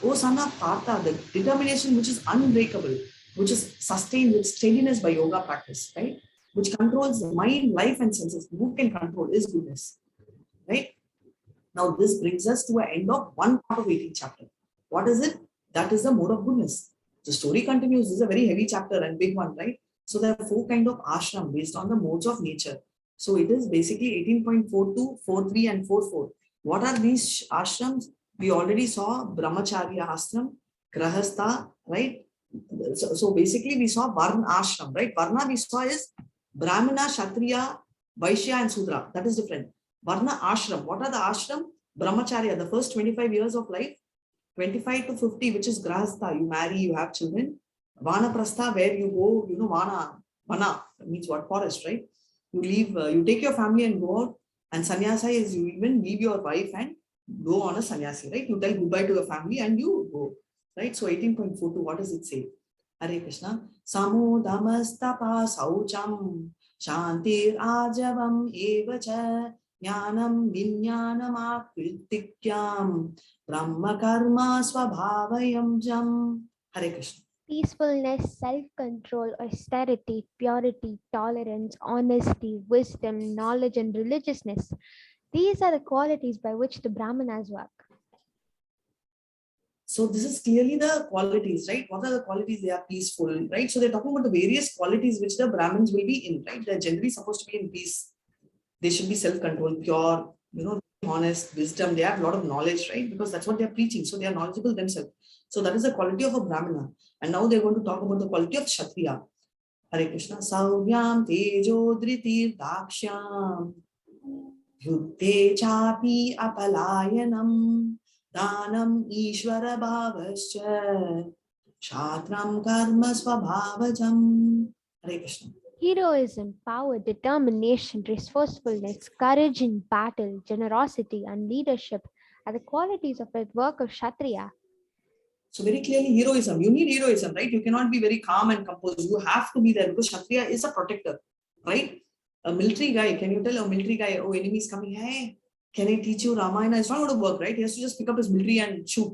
S1: Osana Partha, the determination which is unbreakable, which is sustained with steadiness by yoga practice, right? Which controls the mind, life, and senses. Who can control is goodness, right? Now, this brings us to an end of one part of 18th chapter. What is it? That is the mode of goodness. The story continues. This is a very heavy chapter and big one, right? So there are 4 kinds of ashram based on the modes of nature. So it is basically 18.42, 43, and 44. What are these ashrams? We already saw Brahmacharya ashram, Grahastha, right? So basically we saw Varna Ashram, right? Varna we saw is Brahmana, Kshatriya, Vaishya and Sudra. That is different. Varna Ashram. What are the Ashram? Brahmacharya, the first 25 years of life, 25 to 50, which is Grahastha. You marry, you have children. Vanaprastha, where you go, Vana means what? Forest, right? You leave, you take your family and go out. And sannyasa is you even leave your wife and go on a sannyasi, right? You tell goodbye to your family and you go, right? So 18.42, what does it say? Hare Krishna. Samodamastapa saucham shantir ajavam evacha jnanam vinyanam akrityam brahma karma swabhavayam jam. Hare Krishna.
S2: Peacefulness, self-control, austerity, purity, tolerance, honesty, wisdom, knowledge, and religiousness. These are the qualities by which the Brahmanas work.
S1: So this is clearly the qualities, right? What are the qualities? They are peaceful, right? So they're talking about the various qualities which the Brahmins will be in, right? They're generally supposed to be in peace. They should be self-controlled, pure, honest, wisdom. They have a lot of knowledge, right? Because that's what they're preaching. So they are knowledgeable themselves. So that is the quality of a Brahmana. And now they're going to talk about the quality of Kshatriya. Hare Krishna. Sauryam tejo dhritir dakshyam yuddhe chapi apalayanam danam ishvara bhavascha shatram karma swabhavajam. Hare Krishna.
S2: Heroism, power, determination, resourcefulness, courage in battle, generosity, and leadership are the qualities of the work of Kshatriya.
S1: So very clearly heroism. You need heroism, right? You cannot be very calm and composed. You have to be there because Kshatriya is a protector, right? A military guy, can you tell a military guy, oh, enemy is coming, hey, can I teach you Ramayana? It's not going to work, right? He has to just pick up his military and shoot.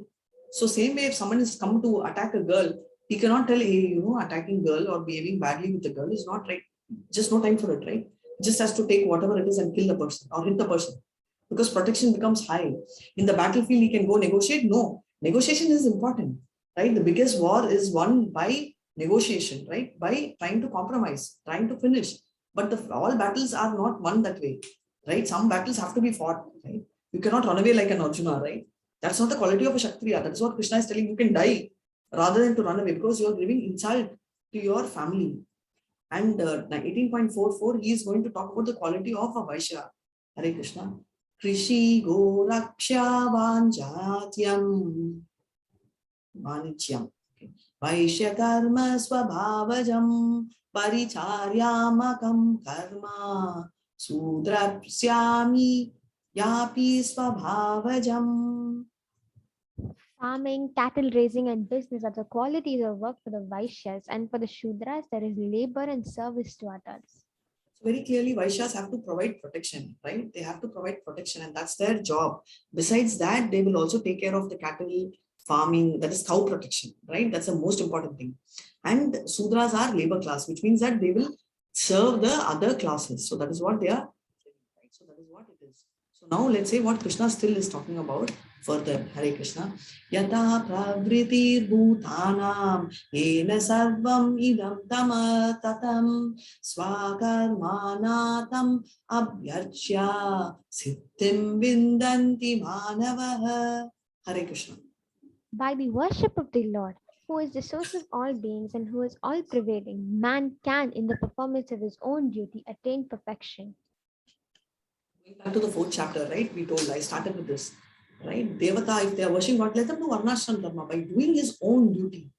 S1: So same way, if someone is come to attack a girl, he cannot tell, hey, attacking girl or behaving badly with the girl is not right. Just no time for it, right? Just has to take whatever it is and kill the person or hit the person because protection becomes high. In the battlefield, he can go negotiate. No, negotiation is important, right? The biggest war is won by negotiation, right? By trying to compromise, trying to finish. But all battles are not won that way, right? Some battles have to be fought, right? You cannot run away like an Arjuna, right? That's not the quality of a Kshatriya. That is what Krishna is telling. You can die rather than to run away because you are giving insult to your family. And 18.44, he is going to talk about the quality of a Vaishya. Hare Krishna. Krishi go raksha vanjatyam vanityam. Vaishya karma swabhavajam paricharyamakam karma sudrapsyami yapi swabhavajam.
S2: Farming, cattle raising, and business are the qualities of work for the Vaishyas, and for the Shudras, there is labor and service to others.
S1: So very clearly, Vaishyas have to provide protection, right? They have to provide protection, and that's their job. Besides that, they will also take care of the cattle farming, that is cow protection, right? That's the most important thing. And Sudras are labor class, which means that they will serve the other classes. So that is what they are, right? So that is what it is. So now let's say what Krishna still is talking about further. Hare Krishna. Yata pravritir bhutanam yena sarvam idam tama tatam swakarmanatam abhyarchya siddhim vindanti manavaha. Hare Krishna.
S2: By the worship of the Lord, who is the source of all beings and who is all prevailing, man can, in the performance of his own duty, attain perfection.
S1: Going back to the 4th chapter, right? We told, I started with this, right? Devata, if they are worshiping God, let them do Varnashram Dharma by doing his own duty.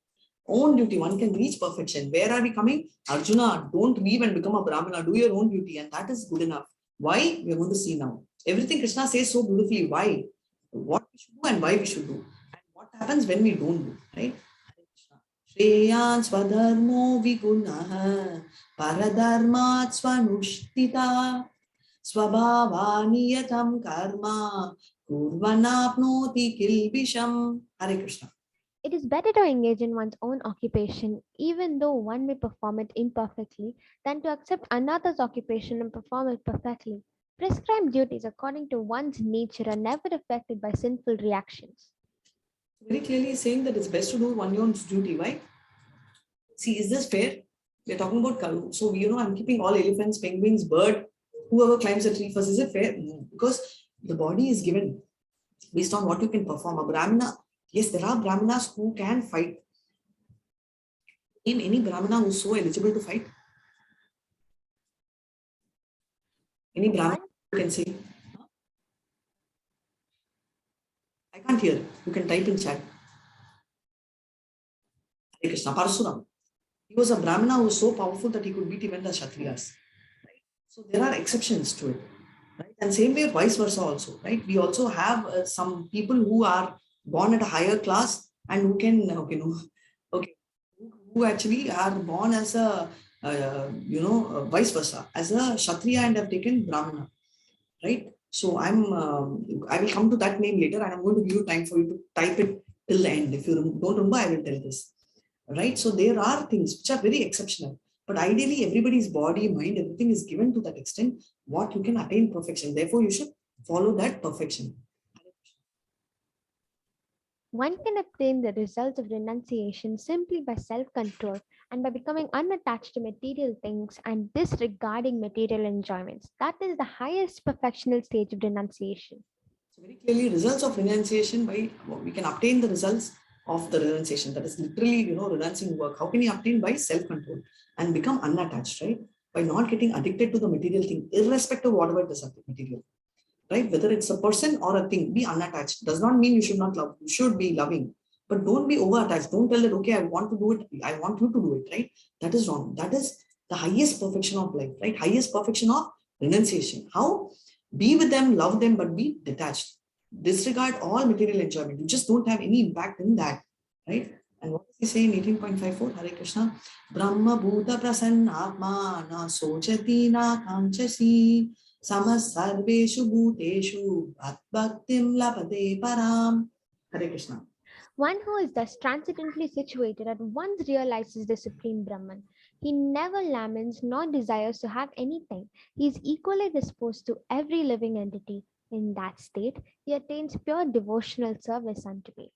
S1: Own duty, one can reach perfection. Where are we coming? Arjuna, don't leave and become a Brahmana. Do your own duty, and that is good enough. Why? We are going to see now. Everything Krishna says so beautifully. Why? What we should do and why we should do. And what happens when we don't do, right? Shreyan swadharmo vigunaha paradharmat swanushtita swabhavaniyatam karma kurvanapnoti kilbisham. Hare Krishna.
S2: It is better to engage in one's own occupation, even though one may perform it imperfectly, than to accept another's occupation and perform it perfectly. Prescribed duties according to one's nature are never affected by sinful reactions.
S1: Very clearly saying that it's best to do one one's duty. Why? See, is this fair? We're talking about cow. So, I'm keeping all elephants, penguins, bird, whoever climbs a tree first. Is it fair? No. Because the body is given based on what you can perform. A Brahmana, yes, there are Brahmanas who can fight. Name any Brahmana who's so eligible to fight. Any Brahmana you can say? I can't hear. You can type in chat. Hare Krishna. Parasuram. He was a Brahmana who was so powerful that he could beat even the Kshatriyas. Right? So there are exceptions to it. Right? And same way, vice versa also. Right? We also have some people who are born at a higher class and who can, who actually are born as a, vice versa, as a Kshatriya and have taken Brahmana. Right? So I will come to that name later, and I'm going to give you time for you to type it till the end. If you don't remember, I will tell this. Right? So there are things which are very exceptional, but ideally everybody's body, mind, everything is given to that extent what you can attain perfection. Therefore, you should follow that perfection.
S2: One can obtain the results of renunciation simply by self-control and by becoming unattached to material things and disregarding material enjoyments. That is the highest perfectional stage of renunciation.
S1: So very clearly, results of renunciation, we can obtain the results of the renunciation. That is literally, renouncing work. How can you obtain? By self-control and become unattached, right? By not getting addicted to the material thing, irrespective of whatever it is material. Right? Whether it's a person or a thing, be unattached. Does not mean you should not love. You should be loving, but don't be over attached. Don't tell that, okay, I want to do it. I want you to do it, right? That is wrong. That is the highest perfection of life, right? Highest perfection of renunciation. How? Be with them, love them, but be detached. Disregard all material enjoyment. You just don't have any impact in that, right? And what does he say in 18.54? Hare Krishna. Brahma Bhuta Prasanna Atma Na Sochati Na Kanchasi Samasarveshu Bhuteshu Bhaktim Lapate Param. Hare Krishna.
S2: One who is thus transcendently situated at once realizes the Supreme Brahman. He never laments nor desires to have anything. He is equally disposed to every living entity. In that state, he attains pure devotional service unto me.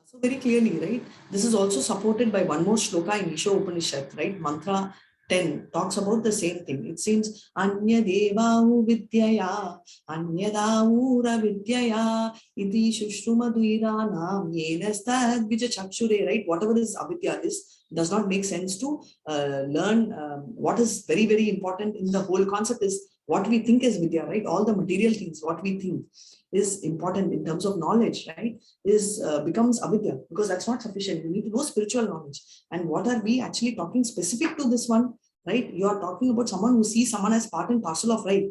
S1: So very clearly, right? This is also supported by one more shloka in Isha Upanishad, right? Mantra 10 talks about the same thing. It seems Anya Devahu Vidyaya, Anya Daura Vidyaya, Iti Shushrumaduiranam, Yenastad Vijachakshure, right? Whatever this avidya is, does not make sense to learn. What is very, very important in the whole concept is what we think is vidya, right? All the material things, what we think is important in terms of knowledge, right? Is becomes avidya, because that's not sufficient. You need to know spiritual knowledge. And what are we actually talking specific to this one, right? You are talking about someone who sees someone as part and parcel of right?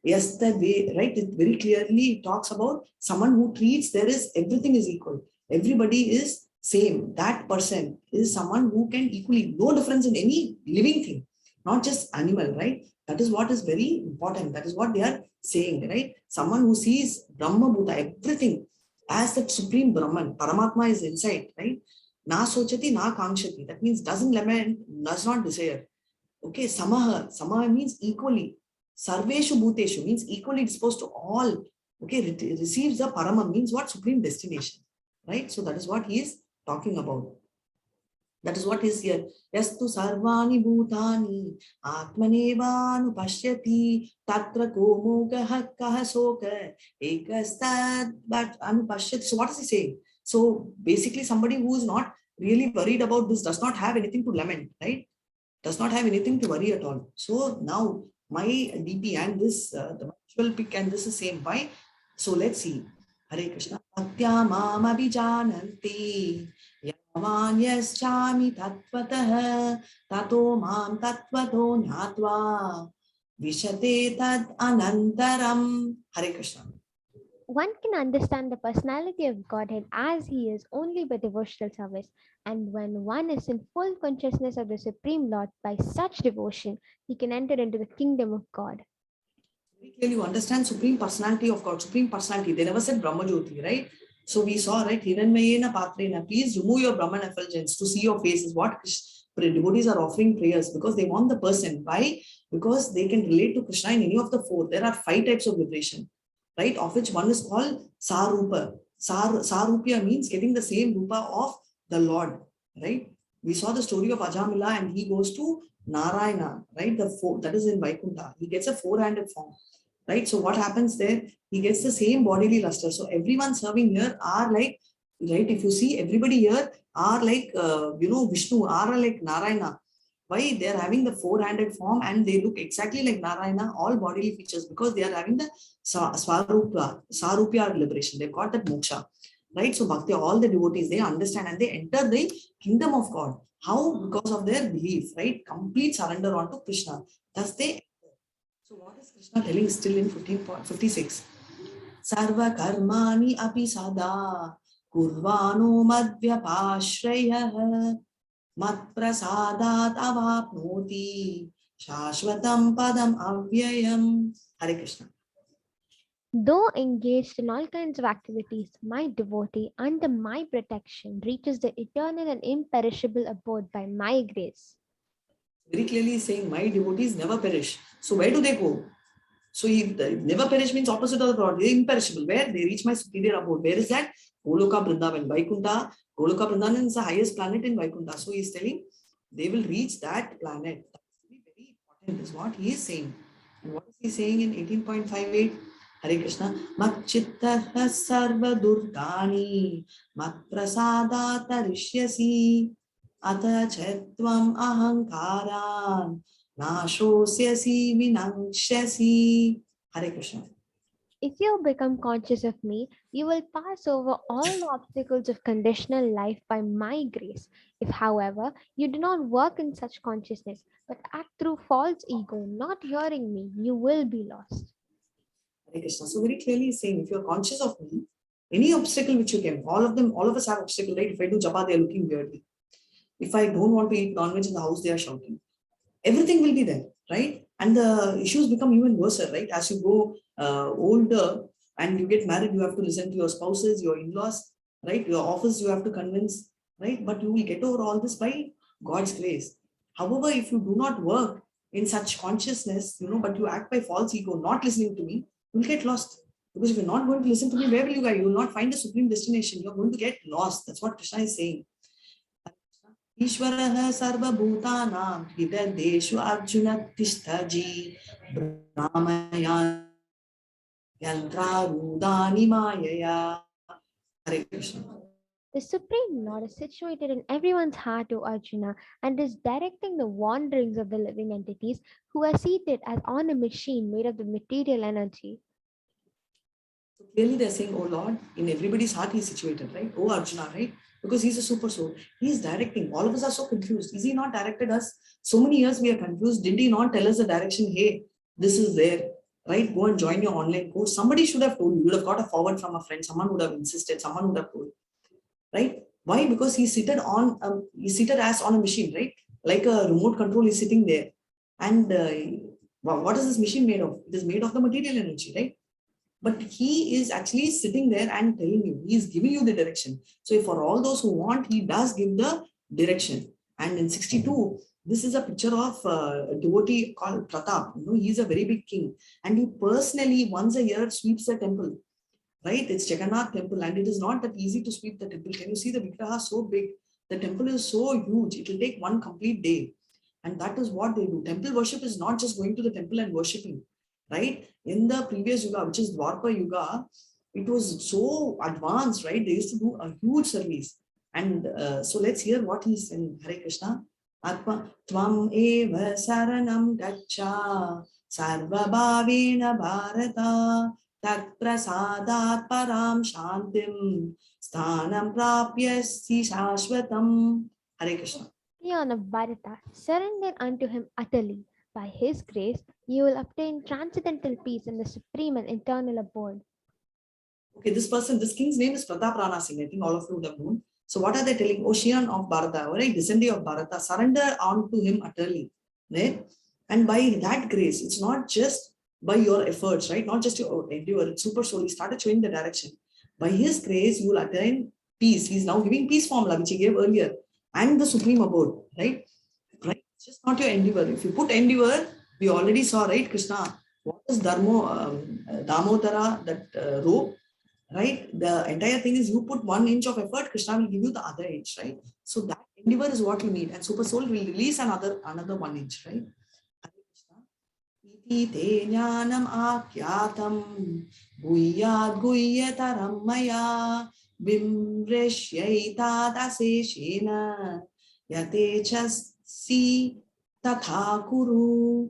S1: Yes, the way, right? It very clearly talks about someone who treats there is everything is equal. Everybody is same. That person is someone who can equally, no difference in any living thing, not just animal, right? That is what is very important. That is what they are saying, right? Someone who sees Brahma Bhuta, everything, as that supreme Brahman, Paramatma is inside, right? Na sochati, na kankshati. That means doesn't lament, does not desire. Okay, samaha. Samaha means equally. Sarveshu bhuteshu means equally disposed to all. Okay, receives the Parama means what? Supreme destination, right? So that is what he is talking about. That is what is here. Yastu sarvani bhutani atmanevanu pashyati tatra komoga hakkaha soka ekastad but anupashyati. So what is he saying? So basically somebody who is not really worried about this does not have anything to lament, right? Does not have anything to worry at all. So now my DP and this, the visual pic and this is same. Why? So let's see. Hare Krishna. Bhaktya mam abhijananti Yavanyaschami tatvatah tato mam tatvato nyatva vishate tad anantaram. Hare Krishna.
S2: One can understand the personality of Godhead as he is only by devotional service. And when one is in full consciousness of the Supreme Lord by such devotion, he can enter into the kingdom of God.
S1: Very clearly you understand Supreme Personality of God, Supreme Personality. They never said Brahma Jyoti, right? So we saw, right? Hiranmayena Patrena. Please remove your Brahman effulgence to see your face is what devotees are offering prayers because they want the person. Why? Because they can relate to Krishna in any of the four. There are 5 types of liberation, right? Of which one is called Sarupa. Sarupya means getting the same Rupa of the Lord, right? We saw the story of Ajamila and he goes to Narayana, right? That is in Vaikuntha. He gets a 4-handed form, right? So what happens there? He gets the same bodily luster. So everyone serving here are like, right? If you see everybody here are like, Vishnu, are like Narayana. Why? They are having the four-handed form and they look exactly like Narayana, all bodily features, because they are having the Sarupya liberation. They've got that moksha. Right? So Bhakti, all the devotees, they understand and they enter the kingdom of God. How? Because of their belief, right? Complete surrender onto Krishna. Thus they enter. So what is Krishna telling still in 15.56? Sarva karmani api sada kurvano madhyapashrayah mat prasadat avapnoti shashvatam padam avyayam. Hare Krishna.
S2: Though engaged in all kinds of activities, my devotee under my protection reaches the eternal and imperishable abode by my grace.
S1: Very clearly saying, my devotees never perish. So where do they go? So never perish means opposite of the God. They're imperishable. Where? They reach my superior abode. Where is that? Goloka Vrindavan. Vaikuntha. Goloka Vrindavan is the highest planet in Vaikuntha. So he's telling they will reach that planet. That's very important is what he is saying. And what is he saying in 18.58? Hare Krishna. Mat chitta sarva durgani mat prasada tarishyasi ata chetvam ahankaran nashosyasi vinangshasi. Hare Krishna.
S2: If you become conscious of me, you will pass over all the obstacles of conditional life by my grace. If, however, you do not work in such consciousness, but act through false ego, not hearing me, you will be lost.
S1: Hare Krishna. So very clearly he's saying, if you're conscious of me, any obstacle which you can, all of us have obstacle, right? If I do japa, they are looking weirdly. If I don't want to eat non-veg in the house, they are shouting. Everything will be there, right? And the issues become even worse, right? As you go older and you get married, you have to listen to your spouses, your in-laws, right? Your office, you have to convince, right? But you will get over all this by God's grace. However, if you do not work in such consciousness, but you act by false ego, not listening to me, you will get lost. Because if you're not going to listen to me, where will you go? You will not find the supreme destination. You're going to get lost. That's what Krishna is saying. ईश्वरः सर्वभूतानां हृदयेषु अर्जुन तिष्ठति भ्रामयान् यन्त्रारूढानि मायया. Hare Krishna.
S2: The Supreme Lord is situated in everyone's heart, O Arjuna, and is directing the wanderings of the living entities who are seated as on a machine made of the material energy.
S1: So clearly they're saying, oh Lord, in everybody's heart he's situated, right? Oh Arjuna, right? Because he's a super soul. He's directing. All of us are so confused. Is he not directed us? So many years we are confused. Didn't he not tell us the direction? Hey, this is there, right? Go and join your online course. Somebody should have told you. You would have got a forward from a friend. Someone would have insisted. Someone would have told. Right? Why? Because he's seated as on a machine, right? Like a remote control is sitting there. And what is this machine made of? It is made of the material energy, right? But he is actually sitting there and telling you, he is giving you the direction. So for all those who want, he does give the direction. And in 62, this is a picture of a devotee called Pratap. He's a very big king. And he personally, once a year, sweeps the temple. Right? It's Jagannath temple. And it is not that easy to sweep the temple. Can you see the Vigraha so big? The temple is so huge. It will take one complete day. And that is what they do. Temple worship is not just going to the temple and worshipping. Right? In the previous Yuga, which is Dwarpa Yuga, it was so advanced, right? They used to do a huge service. And so let's hear what he's saying. Hare Krishna. Atma Tvam eva saranam gacha sarva bhavena bharata tat prasadat param shantim sthanam prapyasi shashvatam. Hare Krishna.
S2: Peon of Bharata, surrender unto him utterly. By his grace, you will obtain transcendental peace in the supreme and eternal abode.
S1: Okay, this king's name is Pratap Rana Singh. I think all of you would have known. So what are they telling? Ocean of Bharata, right? Descendant of Bharata, surrender unto him utterly. Right? And by that grace, it's not just by your efforts, right? Not just your endeavor, it's super soul. He started showing the direction. By his grace, you will attain peace. He's now giving peace formula, which he gave earlier, and the supreme abode, right? Right? It's just not your endeavor. If you put endeavor, we already saw, right, Krishna, what is Damodara, that rope, right? The entire thing is you put 1 inch of effort, Krishna will give you the other inch, right? So that endeavor is what you need, and super soul will release another 1 inch, right? Iti te jnanam akyatam guhyat guhyataram maya Vimreshyaitatasheshena yatechasi tatha kuru.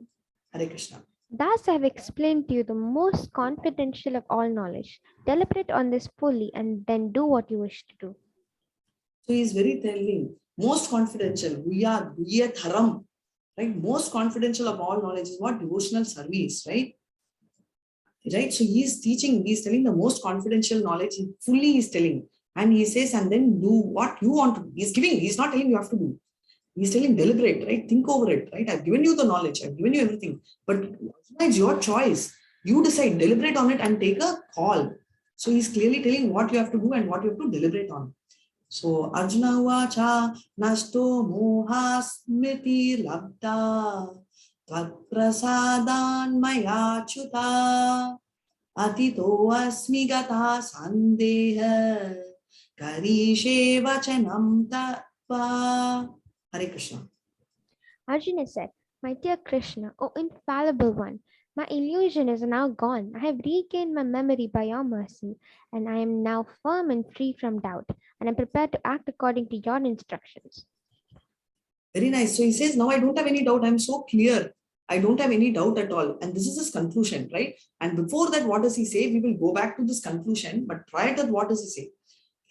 S1: Hare Krishna.
S2: Thus I have explained to you the most confidential of all knowledge. Deliberate on this fully and then do what you wish to do.
S1: So he is very telling, most confidential. We are dharam, right? Most confidential of all knowledge is what? Devotional service, right? Right. So he is teaching, he is telling the most confidential knowledge, fully he is telling. And he says, and then do what you want to do. He's giving, he's not telling you have to do. He's telling deliberate, right? Think over it, right? I've given you the knowledge, I've given you everything. But it's your choice. You decide, deliberate on it and take a call. So he's clearly telling what you have to do and what you have to deliberate on. So Arjuna vacha nasto moha smriti labda tat prasadan maya chuta atito asmi gata sandeha karishe vachanam tappa. Hare Krishna.
S2: Arjuna said, My dear Krishna, O infallible one, my illusion is now gone. I have regained my memory by your mercy, and I am now firm and free from doubt, and I am prepared to act according to your instructions.
S1: Very nice. So he says, now I don't have any doubt. I'm so clear. I don't have any doubt at all. And this is his conclusion, right? And before that, what does he say? We will go back to this conclusion. But prior to that, what does he say?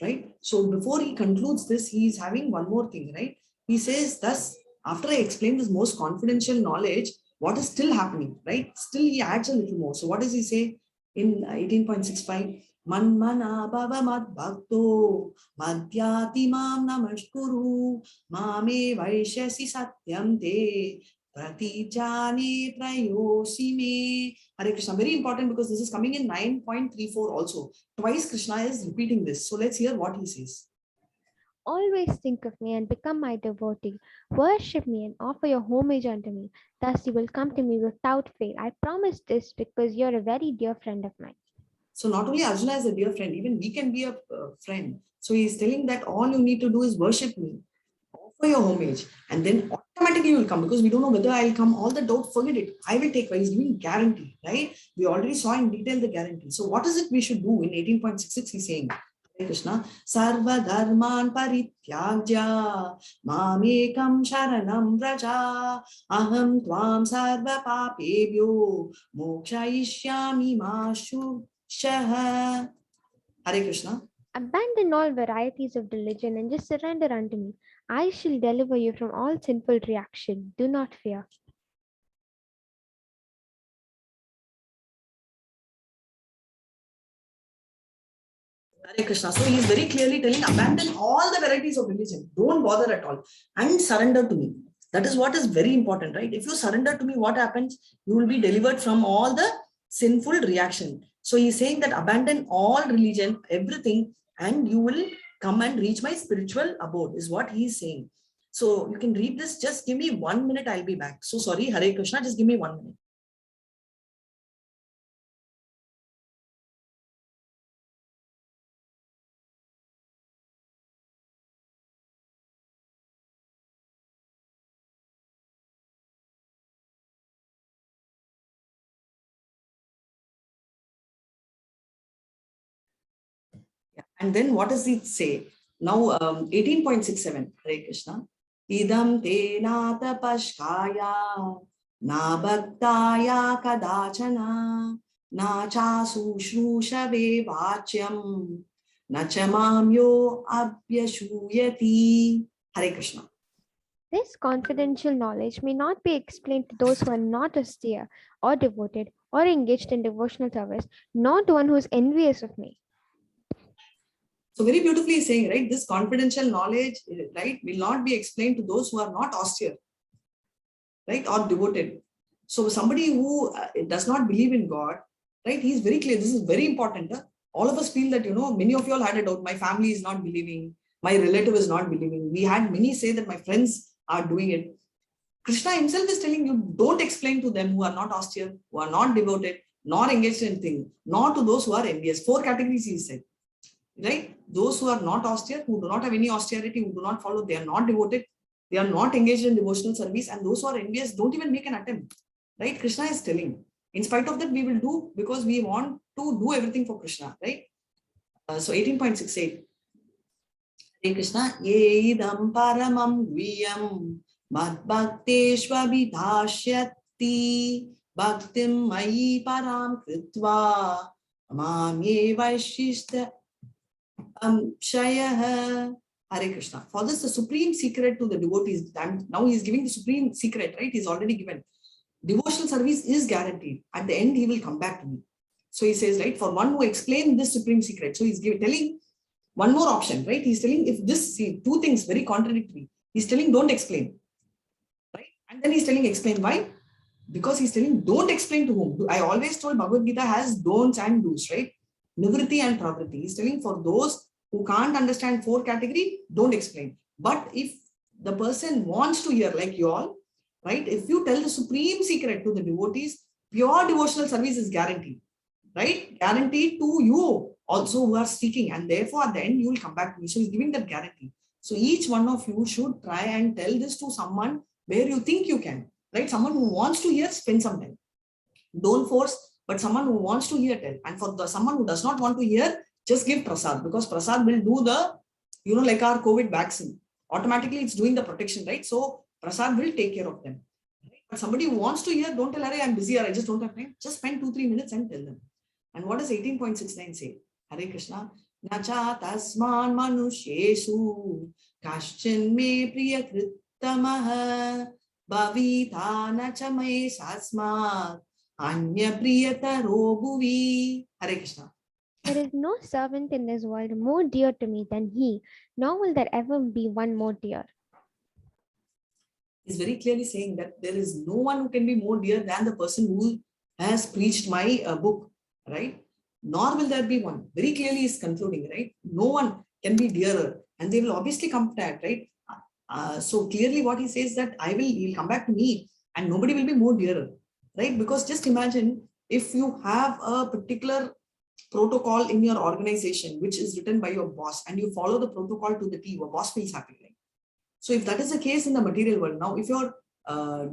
S1: Right? So before he concludes this, he is having one more thing, right? He says, thus, after I explain this most confidential knowledge, what is still happening, right? Still he adds a little more. So what does he say in 18.65? Manmana bhava mad bhakto madhyati mam namashkuru mame vaishyasi satyam te pratijani prayosi me. Hare Krishna. Very important because this is coming in 9.34 also. Twice Krishna is repeating this. So let's hear what he says.
S2: Always think of me and become my devotee. Worship me and offer your homage unto me. Thus you will come to me without fail. I promise this because you're a very dear friend of mine.
S1: So not only Arjuna is a dear friend, even we can be a friend. So he is telling that all you need to do is worship me, offer your homage, and then automatically you will come, because we don't know whether I'll come. All the doubt, forget it. I will take. He's giving guarantee, right? We already saw in detail the guarantee. So what is it we should do? In 18.66, he's saying, Krishna, Sarva Dharman Parityajya Mamekam Sharanam Vraja Aham Tvam Sarva Papebhyo Mokshayishyami Mashu Shaha. Hare Krishna.
S2: Abandon all varieties of religion and just surrender unto me. I shall deliver you from all sinful reaction. Do not fear.
S1: Hare Krishna. So he is very clearly telling, abandon all the varieties of religion. Don't bother at all and surrender to me. That is what is very important, right? If you surrender to me, what happens? You will be delivered from all the sinful reaction. So he is saying that abandon all religion, everything, and you will come and reach my spiritual abode, is what he is saying. So you can read this. Just give me 1 minute. I'll be back. So sorry, Hare Krishna. Just give me 1 minute. And then what does it say? Now 18.67, Hare Krishna. Idam te nata pashkaya na bhaktaya kadachana na chasu shrushave vachyam na chamamyo abhyashuyati. Hare Krishna.
S2: This confidential knowledge may not be explained to those who are not austere or devoted or engaged in devotional service, nor to one who is envious of me.
S1: So very beautifully saying, right, this confidential knowledge, right, will not be explained to those who are not austere, right, or devoted. So somebody who does not believe in God, right, he's very clear. This is very important. All of us feel that, many of you all had a doubt. My family is not believing. My relative is not believing. We had many say that my friends are doing it. Krishna himself is telling you, don't explain to them who are not austere, who are not devoted, nor engaged in things, nor to those who are envious. 4 categories he said. Right? Those who are not austere, who do not have any austerity, who do not follow, they are not devoted, they are not engaged in devotional service, and those who are envious don't even make an attempt. Right? Krishna is telling. In spite of that, we will do because we want to do everything for Krishna. Right? So 18.68. Hare Krishna. Ye idam paramam gviyam mad bhakteshvabhidashyati bhaktim mayi param kritva mam ye vaishishta shayah. Hare Krishna. For this, the supreme secret to the devotees, and now he is giving the supreme secret, right? He's already given. Devotional service is guaranteed. At the end, he will come back to me. So he says, right, for one who explained this supreme secret. So he's telling one more option, right? He's telling if this, see, two things very contradictory. He's telling don't explain, right? And then he's telling explain. Why? Because he's telling don't explain to whom. I always told Bhagavad Gita has don'ts and do's, right? Nivriti and pravriti. He's telling for those who can't understand four category, don't explain. But if the person wants to hear, like you all, right? If you tell the supreme secret to the devotees, pure devotional service is guaranteed, right? Guaranteed to you also who are seeking, and therefore at the end you will come back to me. So he's giving that guarantee. So each one of you should try and tell this to someone where you think you can, right? Someone who wants to hear, spend some time. Don't force, but someone who wants to hear, tell. And for someone who does not want to hear, just give prasad, because prasad will do the, like our COVID vaccine. Automatically it's doing the protection, right? So prasad will take care of them. Right? But somebody who wants to hear, don't tell, I'm busy or I just don't have time. Just spend 2-3 minutes and tell them. And what does 18.69 say? Hare Krishna. Nacha tasman manusheshu kaschin me priya krittamaha bhavita nacha me sasmat anya priyataro bhuvi. Hare Krishna.
S2: There is no servant in this world more dear to me than he, nor will there ever be one more dear.
S1: He's very clearly saying that there is no one who can be more dear than the person who has preached my book, right? Nor will there be one. Very clearly is concluding, right? No one can be dearer, and they will obviously come to that, right? So clearly what he says that he'll come back to me and nobody will be more dearer, right? Because just imagine if you have a particular protocol in your organization, which is written by your boss, and you follow the protocol to the T, your boss feels happy, right? So if that is the case in the material world, now if your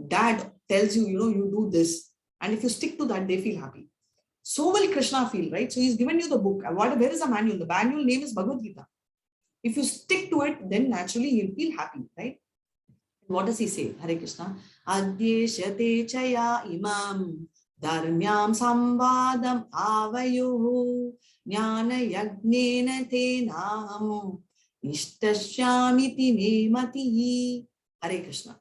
S1: dad tells you, you do this, and if you stick to that, they feel happy. So will Krishna feel, right? So he's given you the book. Where is the manual? The manual name is Bhagavad Gita. If you stick to it, then naturally you'll feel happy, right? What does he say? Hare Krishna. Adyeshyate chaya imam dharmyam samvadam avayu jnana yagnena tenaham ishtashyamiti me matihi. Hare Krishna.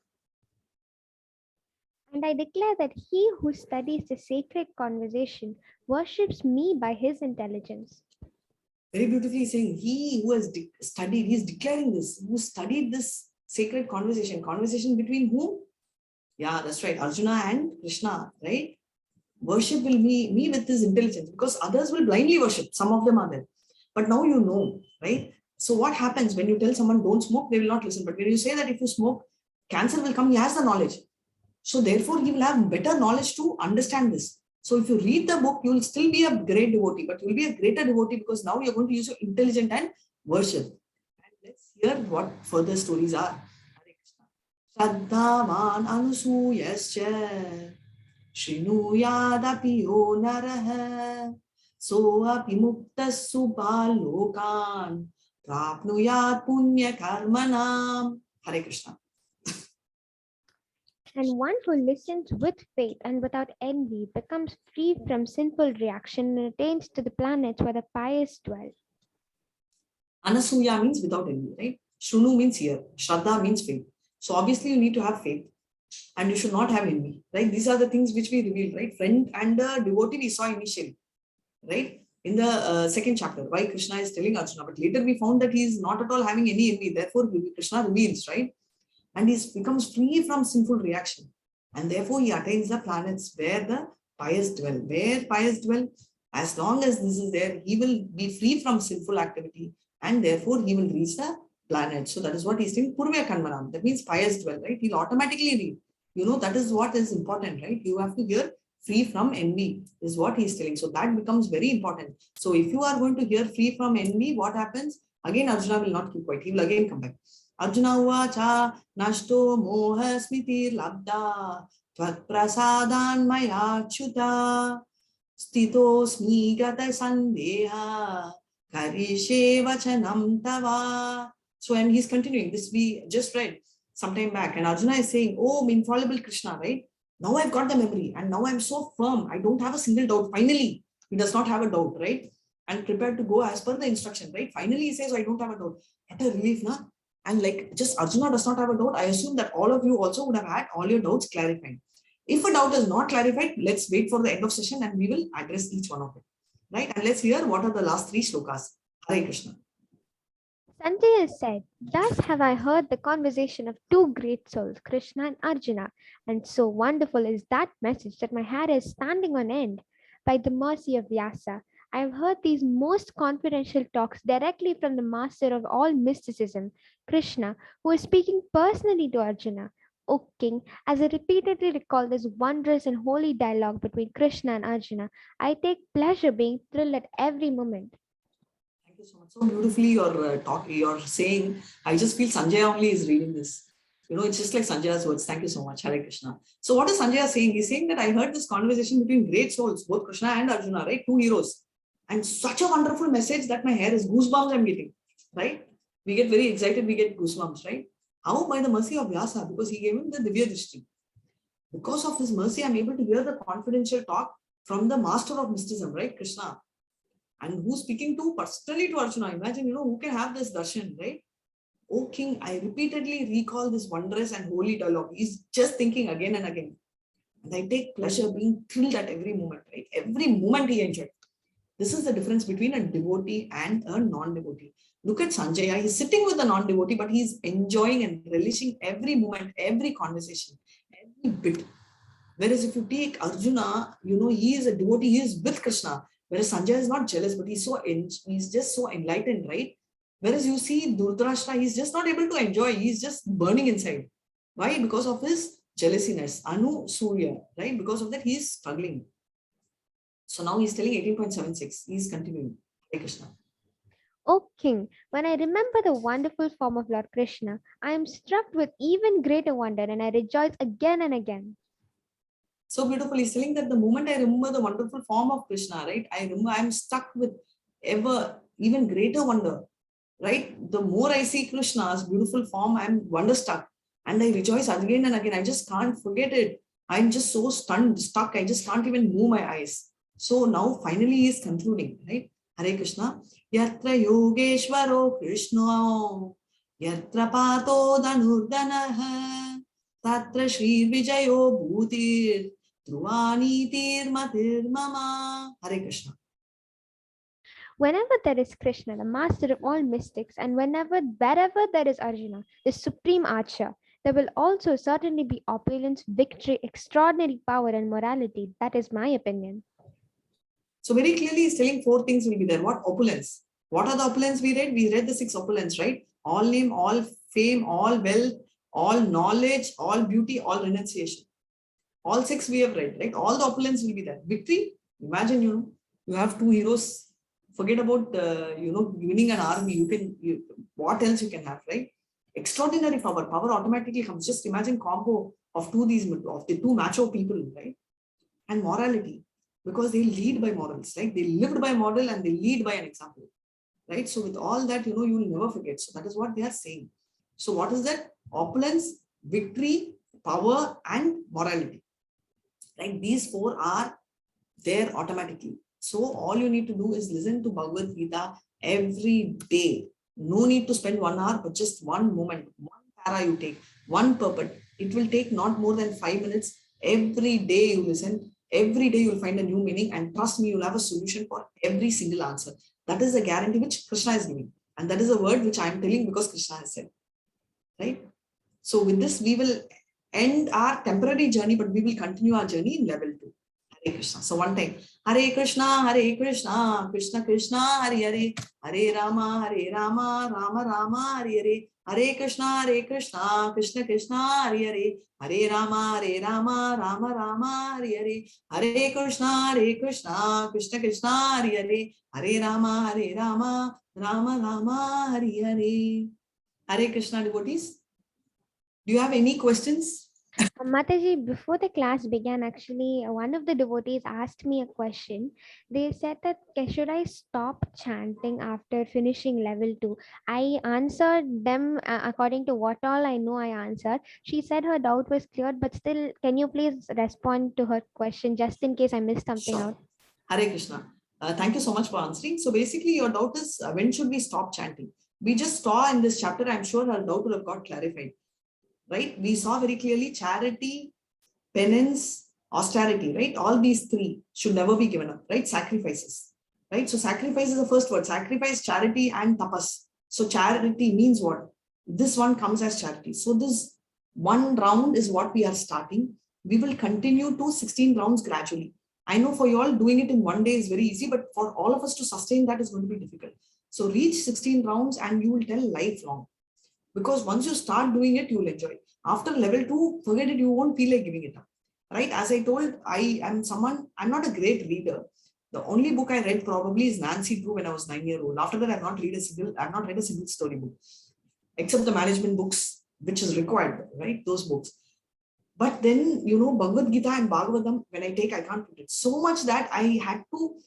S2: And I declare that he who studies the sacred conversation worships me by his intelligence.
S1: Very beautifully saying, he who has studied, he is declaring this, who studied this sacred conversation between whom? Yeah, that's right, Arjuna and Krishna, right? Worship will be me with his intelligence, because others will blindly worship. Some of them are there. But now you know, right? So what happens when you tell someone don't smoke, they will not listen. But when you say that if you smoke, cancer will come, he has the knowledge. So therefore, he will have better knowledge to understand this. So if you read the book, you will still be a great devotee, but you will be a greater devotee because now you're going to use your intelligence and worship. And let's hear what further stories are. Shraddhavan anusuyascha Shrinuyadapi yo naraha soapi muktas subalokan prapnuyat punya karmanam. Hare Krishna.
S2: And one who listens with faith and without envy becomes free from sinful reaction and attains to the planets where the pious dwell.
S1: Anasuya means without envy, right? Shrunu means here. Shraddha means faith. So obviously you need to have faith. And you should not have envy, right? These are the things which we reveal, right? Friend and devotee we saw initially, right? In the second chapter, why Krishna is telling Arjuna. But later we found that he is not at all having any envy. Therefore, Krishna reveals, right? And he becomes free from sinful reaction. And therefore, he attains the planets where the pious dwell. Where pious dwell, as long as this is there, he will be free from sinful activity. And therefore, he will reach the planet. So that is what he's saying. Purvya Kanmaram. That means pious dwell, right? He'll automatically read. That is what is important, right? You have to hear free from envy is what he's telling. So that becomes very important. So if you are going to hear free from envy, what happens? Again, Arjuna will not keep quiet. He will again come back. Arjuna uvacha nashto moha smiti labda tvat prasadan maya chuta stitosmi gata sandeha karishe vachanam tava. So, and he's continuing this. We just read sometime back, and Arjuna is saying, "Oh, infallible Krishna, right? Now I've got the memory, and now I'm so firm. I don't have a single doubt. Finally, he does not have a doubt, right? And prepared to go as per the instruction, right? Finally, he says, I don't have a doubt. What a relief, na? And like just Arjuna does not have a doubt. I assume that all of you also would have had all your doubts clarified. If a doubt is not clarified, let's wait for the end of session and we will address each one of it, right? And let's hear what are the last 3 shlokas. Hare Krishna.
S2: Sanjaya said, "Thus have I heard the conversation of two great souls, Krishna and Arjuna, and so wonderful is that message that my hair is standing on end. By the mercy of Vyasa, I have heard these most confidential talks directly from the master of all mysticism, Krishna, who is speaking personally to Arjuna. O King, as I repeatedly recall this wondrous and holy dialogue between Krishna and Arjuna, I take pleasure being thrilled at every moment."
S1: Thank you so much. So beautifully you're saying. I just feel Sanjaya only is reading this. You know, it's just like Sanjaya's words. Thank you so much. Hare Krishna. So what is Sanjaya saying? He's saying that I heard this conversation between great souls, both Krishna and Arjuna, right? 2 heroes. And such a wonderful message that my hair is goosebumps I'm getting, right? We get very excited, we get goosebumps, right? How? By the mercy of Vyasa, because he gave him the Divya Drishti. Because of his mercy, I'm able to hear the confidential talk from the master of mysticism, right? Krishna. And who's speaking to personally to Arjuna. Imagine, who can have this darshan, right? O King, I repeatedly recall this wondrous and holy dialogue. He's just thinking again and again. And I take pleasure being thrilled at every moment, right? Every moment he enjoyed. This is the difference between a devotee and a non-devotee. Look at Sanjaya. He's sitting with the non-devotee, but he's enjoying and relishing every moment, every conversation, every bit. Whereas if you take Arjuna, he is a devotee, he is with Krishna. Whereas Sanjaya is not jealous, but he's just so enlightened, right? Whereas you see Dhritarashtra, he's just not able to enjoy. He's just burning inside. Why? Because of his jealousiness. Anu Surya, right? Because of that, he's struggling. So now he's telling 18.76. He's continuing. Hare Krishna.
S2: O King, when I remember the wonderful form of Lord Krishna, I am struck with even greater wonder and I rejoice again and again.
S1: So beautiful. He's telling that the moment I remember the wonderful form of Krishna, right? I'm stuck with even greater wonder, right? The more I see Krishna's beautiful form, I'm wonderstruck. And I rejoice again and again. I just can't forget it. I'm just so stuck. I just can't even move my eyes. So now finally he is concluding, right? Hare Krishna. Yatra Yogeshwaro Krishna Yatra Pato Danurdanaha Tatra Shri Vijayo Bhutir Druvani Tirmatir Mama. Hare Krishna.
S2: Whenever there is Krishna, the master of all mystics, and wherever there is Arjuna, the supreme archer, there will also certainly be opulence, victory, extraordinary power, and morality. That is my opinion.
S1: So very clearly he's telling 4 things will be there. What? Opulence. What are the opulence we read? We read the 6 opulence, right? All name, all fame, all wealth, all knowledge, all beauty, all renunciation. All 6 we have read, right? All the opulence will be there. Victory. Imagine, you have 2 heroes. Forget about, winning an army. What else you can have, right? Extraordinary power. Power automatically comes. Just imagine combo of the 2 macho people, right? And morality. Because they lead by morals, right? They lived by model and they lead by an example, right? So with all that, you will never forget. So that is what they are saying. So what is that? Opulence, victory, power, and morality, right? These 4 are there automatically. So all you need to do is listen to Bhagavad Gita every day. No need to spend 1 hour, but just one moment, one para you take, one purport. It will take not more than 5 minutes. Every day you listen. Every day you'll find a new meaning, and trust me, you'll have a solution for every single answer. That is a guarantee which Krishna is giving. And that is a word which I am telling because Krishna has said, right? So with this, we will end our temporary journey, but we will continue our journey in level 2. Hare Krishna. So one time, Hare Krishna, Krishna Krishna, Hare Hare, Hare Rama, Rama Rama, Hare Hare, Hare Krishna, Krishna Krishna, Hare Hare, Hare Rama, Rama Rama, Hare Hare, Hare Krishna, Krishna Krishna, Hare Hare, Hare Rama, Rama Rama, Hare Hare. Hare Krishna, devotees. Do you have any questions?
S2: Mataji, before the class began, actually, one of the devotees asked me a question. They said that, should I stop chanting after finishing level 2? I answered them according to what all I know I answered. She said her doubt was cleared, but still, can you please respond to her question just in case I missed something
S1: Sure.
S2: out?
S1: Hare Krishna. Thank you so much for answering. So basically, your doubt is when should we stop chanting? We just saw in this chapter, I'm sure her doubt will have got clarified, right? We saw very clearly charity, penance, austerity, right? All these three should never be given up, right? Sacrifices, right? So sacrifice is the first word, sacrifice, charity, and tapas. So charity means what? This one comes as charity. So this one round is what we are starting. We will continue to 16 rounds gradually. I know for you all doing it in one day is very easy, but for all of us to sustain that is going to be difficult. So reach 16 rounds and you will tell lifelong. Because once you start doing it, you will enjoy. After level 2, forget it, you won't feel like giving it up. Right? As I told, I'm not a great reader. The only book I read probably is Nancy Drew when I was 9 years old. After that, I've not read a single story book, except the management books, which is required, right? Those books. But then, Bhagavad Gita and Bhagavatam, when I can't put it. So much that I had to,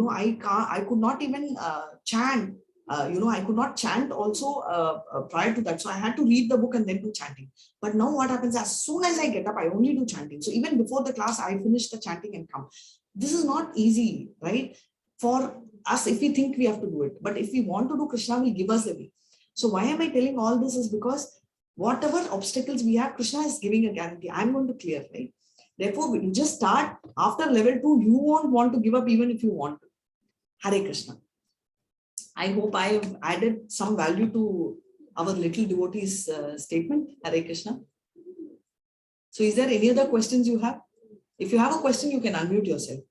S1: I could not even chant. I could not chant also prior to that. So I had to read the book and then do chanting. But now what happens, as soon as I get up, I only do chanting. So even before the class, I finish the chanting and come. This is not easy, right? For us, if we think we have to do it. But if we want to do, Krishna will give us the way. So why am I telling all this is because whatever obstacles we have, Krishna is giving a guarantee. I'm going to clear, right? Therefore, you just start after level 2, you won't want to give up even if you want to. Hare Krishna. I hope I have added some value to our little devotee's statement. Hare Krishna. So is there any other questions you have? If you have a question, you can unmute yourself.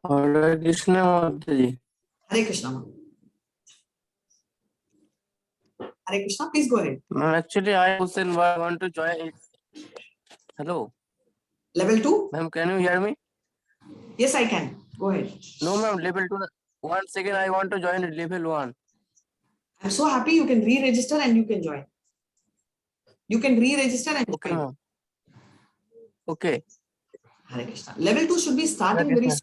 S3: Hare Krishna, Mataji.
S1: Hare Krishna. Hare Krishna, please go ahead.
S3: Ma'am, actually, I want to join it. Hello.
S1: Level 2?
S3: Ma'am, can you hear me?
S1: Yes, I can. Go ahead.
S3: No, ma'am, level 2. Once again, I want to join it, level 1.
S1: I'm so happy you can re-register and you can join. You can re-register and
S3: Okay,
S1: join.
S3: ma'am. Okay.
S1: Hare Krishna. Level 2 should be starting very soon.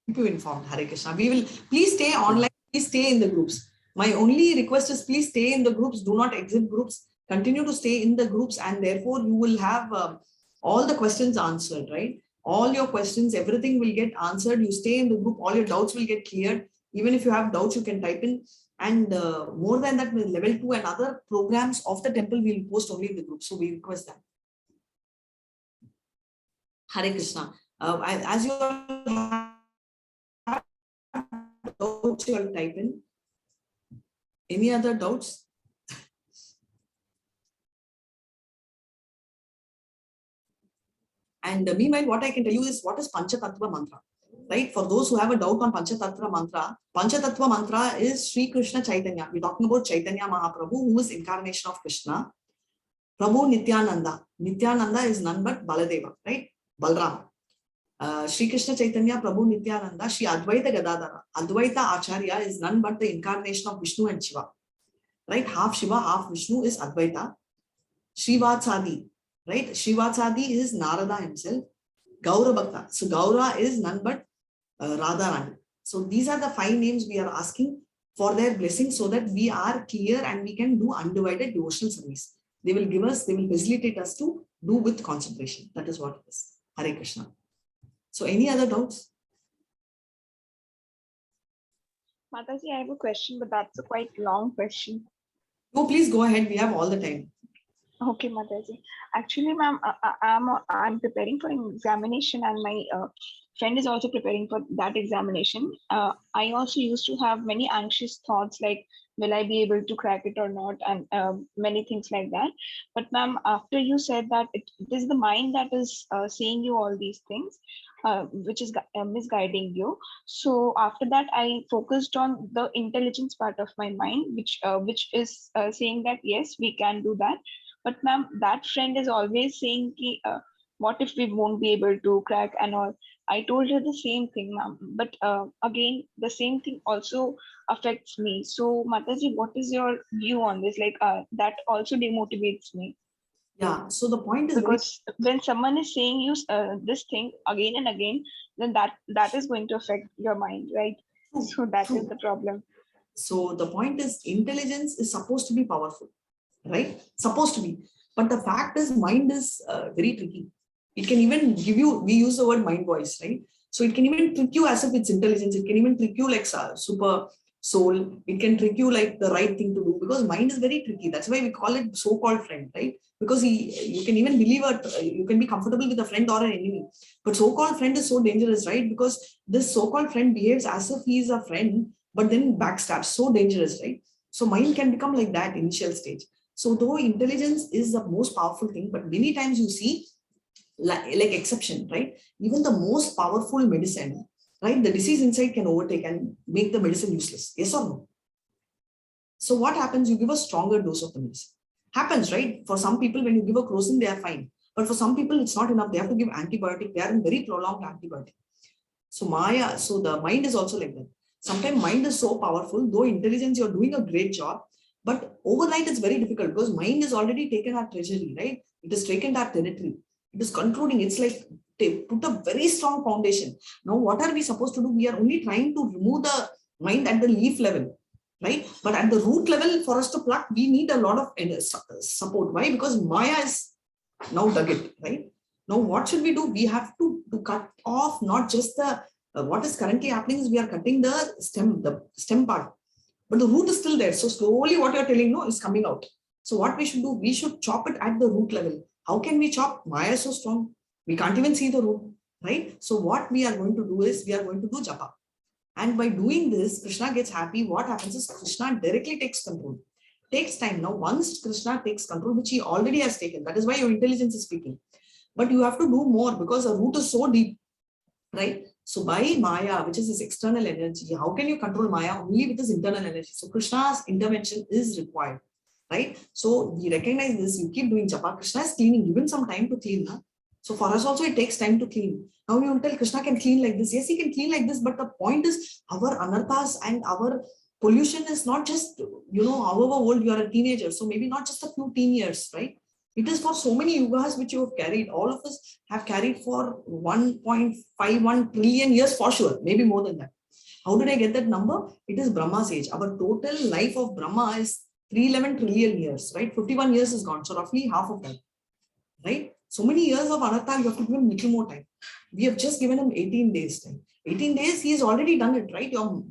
S1: Keep you informed. Hare Krishna. We will please stay online. Please stay in the groups. My only request is please stay in the groups. Do not exit groups. Continue to stay in the groups, and therefore you will have all the questions answered. Right? All your questions, everything will get answered. You stay in the group. All your doubts will get cleared. Even if you have doubts, you can type in. And more than that, with level 2 and other programs of the temple, we will post only in the group. So we request that. Hare Krishna. As you have doubts, you will type in. Any other doubts? And meanwhile, what I can tell you is what is Panchatattva mantra, right? For those who have a doubt on Panchatattva mantra is Sri Krishna Chaitanya. We're talking about Chaitanya Mahaprabhu, who is incarnation of Krishna. Prabhu Nityananda. Nityananda is none but Baladeva, right? Balram. Sri Krishna Chaitanya, Prabhu Nityananda, Sri Advaita Gadadhara. Advaita Acharya is none but the incarnation of Vishnu and Shiva. Right? Half Shiva, half Vishnu is Advaita. Srivatsadi, right? Srivatsadi is Narada himself. Gaura Bhakta. So Gaura is none but Radharani. So these are the 5 names we are asking for their blessing so that we are clear and we can do undivided devotional service. They will facilitate us to do with concentration. That is what it is. Hare Krishna. So any other doubts?
S4: Mataji, I have a question, but that's a quite long question.
S1: No, please go ahead. We have all the time.
S4: Okay, Mataji. Actually, ma'am, I'm preparing for an examination, and my friend is also preparing for that examination. I also used to have many anxious thoughts like, will I be able to crack it or not, and many things like that. But ma'am, after you said that it is the mind that is saying you all these things, which is misguiding you. So after that, I focused on the intelligence part of my mind, which is saying that yes, we can do that. But ma'am, that friend is always saying, what if we won't be able to crack and all. I told her the same thing, ma'am. But again, the same thing also affects me. So, Mataji, what is your view on this? Like, that also demotivates me.
S1: Yeah. So the point is very
S4: Because when someone is saying you this thing again and again, then that is going to affect your mind, right?
S1: true.
S4: So that is
S1: True.
S4: the problem.
S1: So the point is intelligence is supposed to be powerful, right? Supposed to be. But the fact is mind is very tricky. It can even give you, we use the word mind voice, right? So it can even trick you as if it's intelligence. It can even trick you like super soul. It can trick you like the right thing to do because mind is very tricky. That's why we call it so-called friend, right? Because you can even believe it, you can be comfortable with a friend or an enemy. But so-called friend is so dangerous, right? Because this so-called friend behaves as if he is a friend, but then backstabs. So dangerous, right? So mind can become like that initial stage. So though intelligence is the most powerful thing, but many times you see like exception, right? Even the most powerful medicine, right? The disease inside can overtake and make the medicine useless. Yes or no? So what happens? You give a stronger dose of the medicine. Happens, right? For some people, when you give a crocin, they are fine. But for some people, it's not enough. They have to give antibiotic. They are in very prolonged antibiotic. So Maya, so the mind is also like that. Sometimes mind is so powerful, though intelligence, you're doing a great job, but overnight it's very difficult because mind is already taken our treasury, right? It has taken our territory. It is controlling. It's like they put a very strong foundation. Now, what are we supposed to do? We are only trying to remove the mind at the leaf level, right? But at the root level, for us to pluck, we need a lot of support. Why? Because Maya is now dug it, right? Now, what should we do? We have to cut off not just the what is currently happening is we are cutting the stem part, but the root is still there. So slowly, what you are telling no is coming out. So what we should do? We should chop it at the root level. How can we chop? Maya is so strong. We can't even see the root, right? So what we are going to do is we are going to do japa. And by doing this, Krishna gets happy. What happens is Krishna directly takes control. Takes time. Now, once Krishna takes control, which he already has taken, that is why your intelligence is speaking. But you have to do more because the root is so deep, right? So by Maya, which is this external energy, how can you control Maya? Only with this internal energy. So Krishna's intervention is required, right? So we recognize this. You keep doing japa. Krishna is cleaning. Given some time to clean. Na? So for us also, it takes time to clean. Now you will tell Krishna can clean like this. Yes, he can clean like this. But the point is our anarthas and our pollution is not just, however old you are a teenager. So maybe not just a few teen years, right? It is for so many yugas which you have carried. All of us have carried for 1.51 trillion years for sure, maybe more than that. How did I get that number? It is Brahma's age. Our total life of Brahma is 311 trillion years, right? 51 years is gone. So roughly half of that, right? So many years of anartha, you have to give him little more time. We have just given him 18 days time. 18 days, he has already done it, right? Your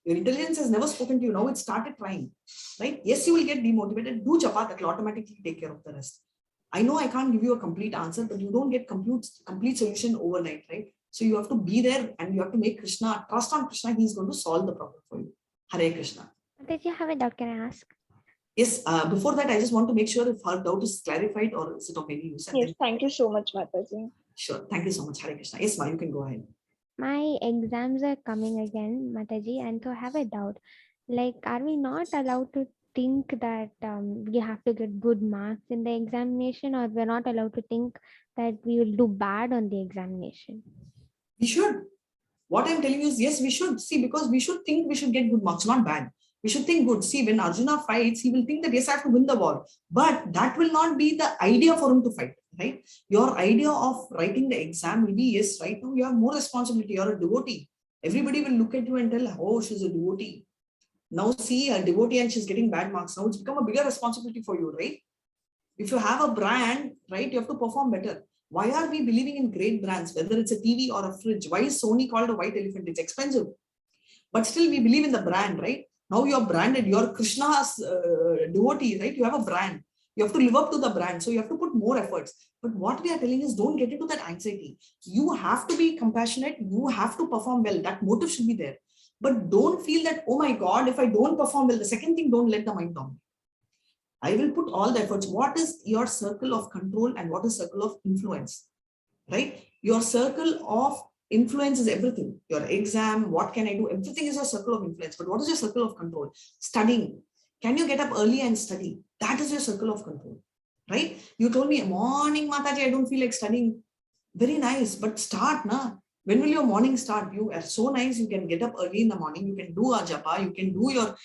S1: intelligence has never spoken to you. Now it started trying, right? Yes, you will get demotivated. Do japa, that will automatically take care of the rest. I know I can't give you a complete answer, but you don't get complete solution overnight, right? So you have to be there and you have to make Krishna, trust on Krishna, he's going to solve the problem for you. Hare Krishna.
S2: Did you have a doubt? Can I ask?
S1: Yes, before that, I just want to make sure if her doubt is clarified or is it of any use.
S4: Yes, thank you so much, Mataji.
S1: Sure, thank you so much, Hare Krishna. Yes, Ma, you can go ahead.
S2: My exams are coming again, Mataji, and so I have a doubt. Like, are we not allowed to think that we have to get good marks in the examination, or we're not allowed to think that we will do bad on the examination?
S1: We should. What I'm telling you is, yes, we should. See, because we should think we should get good marks, not bad. We should think good. See, when Arjuna fights, he will think that, yes, I have to win the war. But that will not be the idea for him to fight, right? Your idea of writing the exam will be, yes, right now you have more responsibility. You're a devotee. Everybody will look at you and tell, oh, she's a devotee. Now see a devotee and she's getting bad marks. Now it's become a bigger responsibility for you, right? If you have a brand, right, you have to perform better. Why are we believing in great brands, whether it's a TV or a fridge? Why is Sony called a white elephant? It's expensive. But still we believe in the brand, right? Now you're branded, you're Krishna's devotee, right? You have a brand. You have to live up to the brand. So you have to put more efforts. But what we are telling is don't get into that anxiety. You have to be compassionate. You have to perform well. That motive should be there. But don't feel that, oh my God, if I don't perform well, the second thing, don't let the mind dominate. I will put all the efforts. What is your circle of control and what is circle of influence, right? Your circle of influence is everything. Your exam, what can I do? Everything is your circle of influence. But what is your circle of control? Studying. Can you get up early and study? That is your circle of control, right? You told me, morning, Mataji, I don't feel like studying. Very nice, but start, na. When will your morning start? You are so nice. You can get up early in the morning. You can do a japa. You can do your,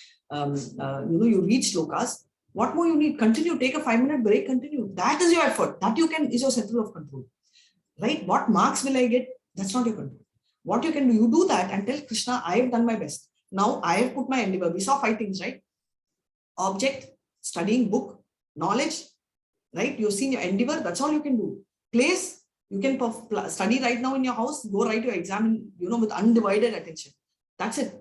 S1: you reach shlokas. What more you need? Continue. Take a 5-minute break. Continue. That is your effort. That you can is your center of control, right? What marks will I get? That's not your control. What you can do, you do that and tell Krishna, I have done my best. Now I have put my endeavor. We saw 5 things, right? Object, studying book, knowledge, right? You've seen your endeavor. That's all you can do. Place. You can study right now in your house, go write your exam, with undivided attention. That's it.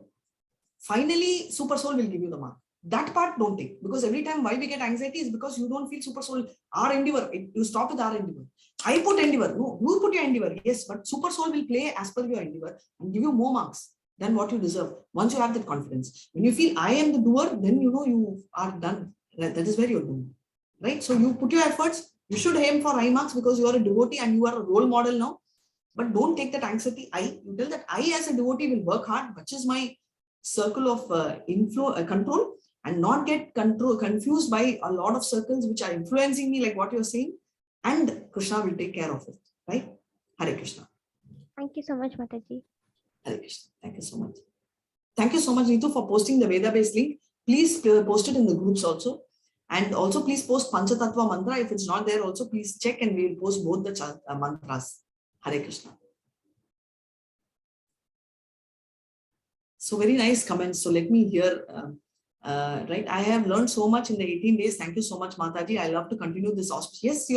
S1: Finally, super soul will give you the mark. That part don't take, because every time why we get anxiety is because you don't feel super soul. Our endeavor, you stop with our endeavor. I put endeavor. No, you put your endeavor. Yes, but super soul will play as per your endeavor and give you more marks than what you deserve. Once you have that confidence, when you feel I am the doer, then you are done. That is where you're doing, right? So you put your efforts. You should aim for high marks because you are a devotee and you are a role model now. But don't take that anxiety. You tell that I as a devotee will work hard, which is my circle of control, and not get confused by a lot of circles which are influencing me, like what you're saying. And Krishna will take care of it, right? Hare Krishna.
S2: Thank you so much, Mataji.
S1: Hare Krishna. Thank you so much. Thank you so much, Neetu, for posting the Veda-based link. Please post it in the groups also. And also please post Panchatattva mantra. If it's not there also, please check and we will post both the mantras. Hare Krishna. So very nice comments. So let me hear, right? I have learned so much in the 18 days. Thank you so much, Mataji. I love to continue this auspice. Yes,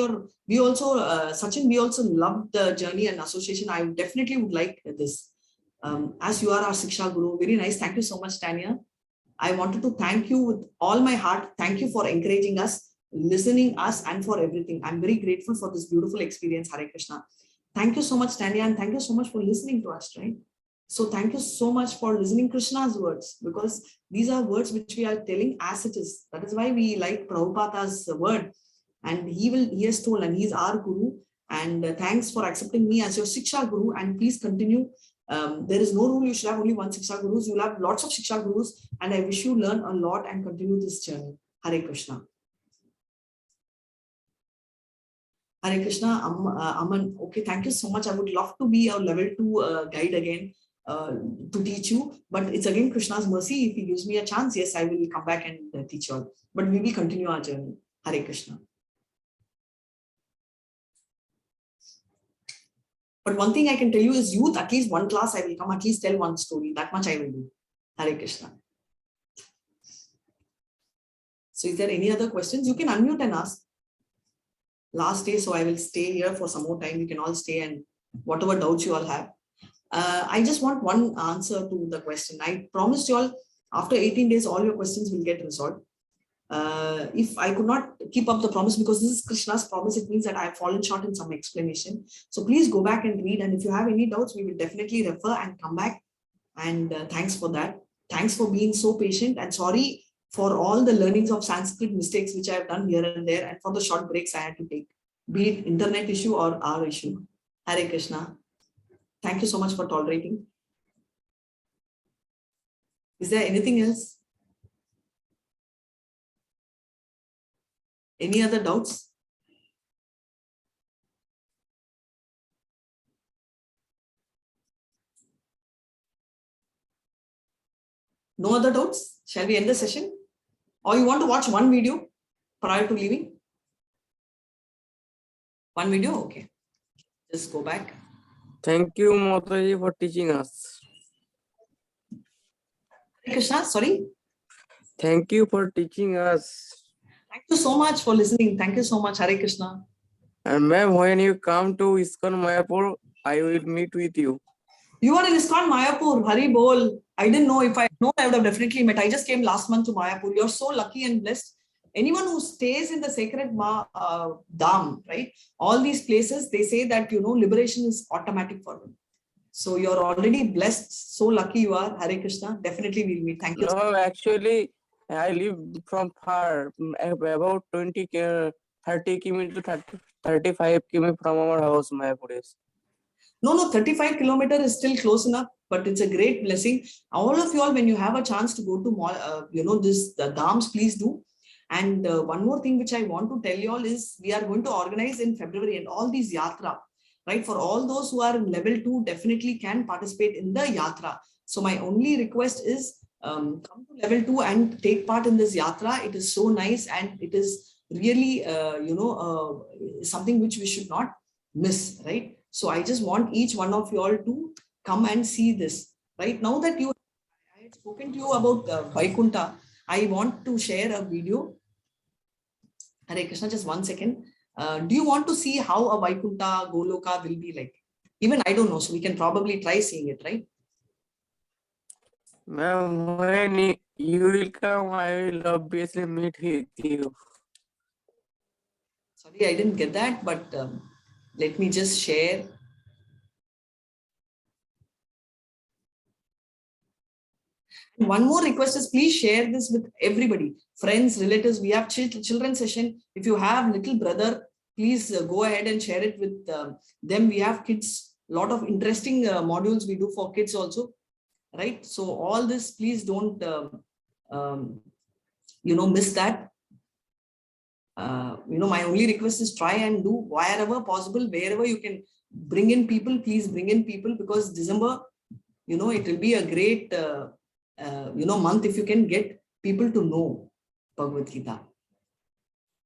S1: we also, Sachin, we also love the journey and association. I definitely would like this. As you are our Siksha Guru. Very nice. Thank you so much, Tanya. I wanted to thank you with all my heart. Thank you for encouraging us, listening us, and for everything. I'm very grateful for this beautiful experience, Hare Krishna. Thank you so much, Tanya, and thank you so much for listening to us, right? So thank you so much for listening Krishna's words, because these are words which we are telling as it is. That is why we like Prabhupada's word, and he has told, and he's our Guru. And thanks for accepting me as your Siksha Guru, and please continue. There is no rule you should have only one Siksha Gurus. You'll have lots of Siksha Gurus, and I wish you learn a lot and continue this journey. Hare Krishna. Hare Krishna. Aman, okay, thank you so much. I would love to be a level 2 guide again to teach you, but it's again Krishna's mercy. If he gives me a chance, yes, I will come back and teach you all. But we will continue our journey. Hare Krishna. But one thing I can tell you is youth, at least one class I will come, at least tell one story. That much I will do. Hare Krishna. So is there any other questions? You can unmute and ask. Last day, so I will stay here for some more time. You can all stay, and whatever doubts you all have. I just want one answer to the question. I promised you all after 18 days, all your questions will get resolved. If I could not keep up the promise, because this is Krishna's promise, it means that I have fallen short in some explanation. So please go back and read. And if you have any doubts, we will definitely refer and come back. And thanks for that. Thanks for being so patient, and sorry for all the learnings of Sanskrit mistakes which I have done here and there, and for the short breaks I had to take, be it internet issue or our issue. Hare Krishna. Thank you so much for tolerating. Is there anything else? Any other doubts? No other doubts? Shall we end the session? Or you want to watch one video prior to leaving? One video? Okay. Just go back.
S3: Thank you, Mataji, for teaching us.
S1: Hare Krishna, sorry.
S3: Thank you for teaching us.
S1: Thank you so much for listening. Thank you so much, Hare Krishna.
S3: And ma'am, when you come to ISKCON Mayapur, I will meet with you.
S1: You are in ISKCON Mayapur, Hari Bol. I didn't know. If I know, I would have definitely met. I just came last month to Mayapur. You're so lucky and blessed. Anyone who stays in the sacred Dham, right? All these places, they say that, liberation is automatic for them. So you're already blessed. So lucky you are, Hare Krishna. Definitely we'll meet. Thank you.
S3: No, actually, I live from far, about 30 km to 35 km from our house, Mayapur is.
S1: No, 35 kilometers is still close enough, but it's a great blessing. All of you all, when you have a chance to go to, the Dhams, please do. And one more thing which I want to tell you all is we are going to organize in February, and all these yatra. right? For all those who are in level 2, definitely can participate in the yatra. So my only request is come to level 2 and take part in this yatra. It is so nice, and it is really, something which we should not miss, right? So I just want each one of you all to come and see this, right? Now that I had spoken to you about Vaikunta, I want to share a video. Hare Krishna, just 1 second. Do you want to see how a Vaikunta Goloka will be like? Even I don't know, so we can probably try seeing it, right?
S3: Ma'am, when you will come, I will obviously meet with you.
S1: Sorry, I didn't get that, but let me just share. One more request is, please share this with everybody, friends, relatives. We have children session. If you have little brother, please go ahead and share it with them. We have kids, lot of interesting modules we do for kids also, right? So all this, please don't miss that. My only request is try and do wherever possible, wherever you can bring in people, please bring in people, because December, it will be a great month if you can get people to know Bhagavad Gita.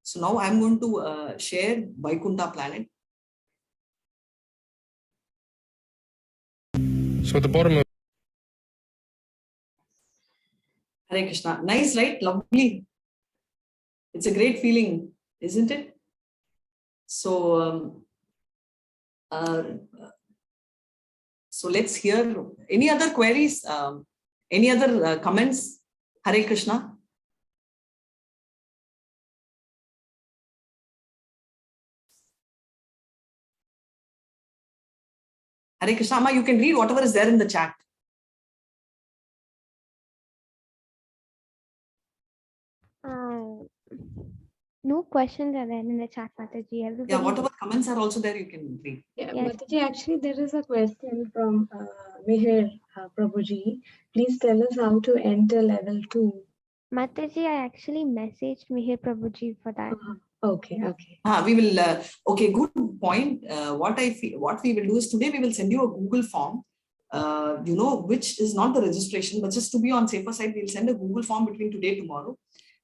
S1: So now I'm going to share Vaikunta planet.
S5: So at the bottom of
S1: Hare Krishna. Nice, right? Lovely. It's a great feeling, isn't it? So, so let's hear any other queries, any other comments. Hare Krishna. Hare Krishna. Amma, you can read whatever is there in the chat.
S2: No questions are there in the chat, Mataji. Everybody.
S1: Yeah, whatever comments are also there, you can read.
S6: Yeah,
S2: Yes.
S6: Mataji, actually, there is a question from Mihir Prabhuji. Please tell us how to enter level 2.
S2: Mataji, I actually messaged Mihir Prabhuji for that.
S6: Okay.
S1: We will, okay, good point. What we will do is, today we will send you a Google form, which is not the registration, but just to be on safer side, we'll send a Google form between today and tomorrow,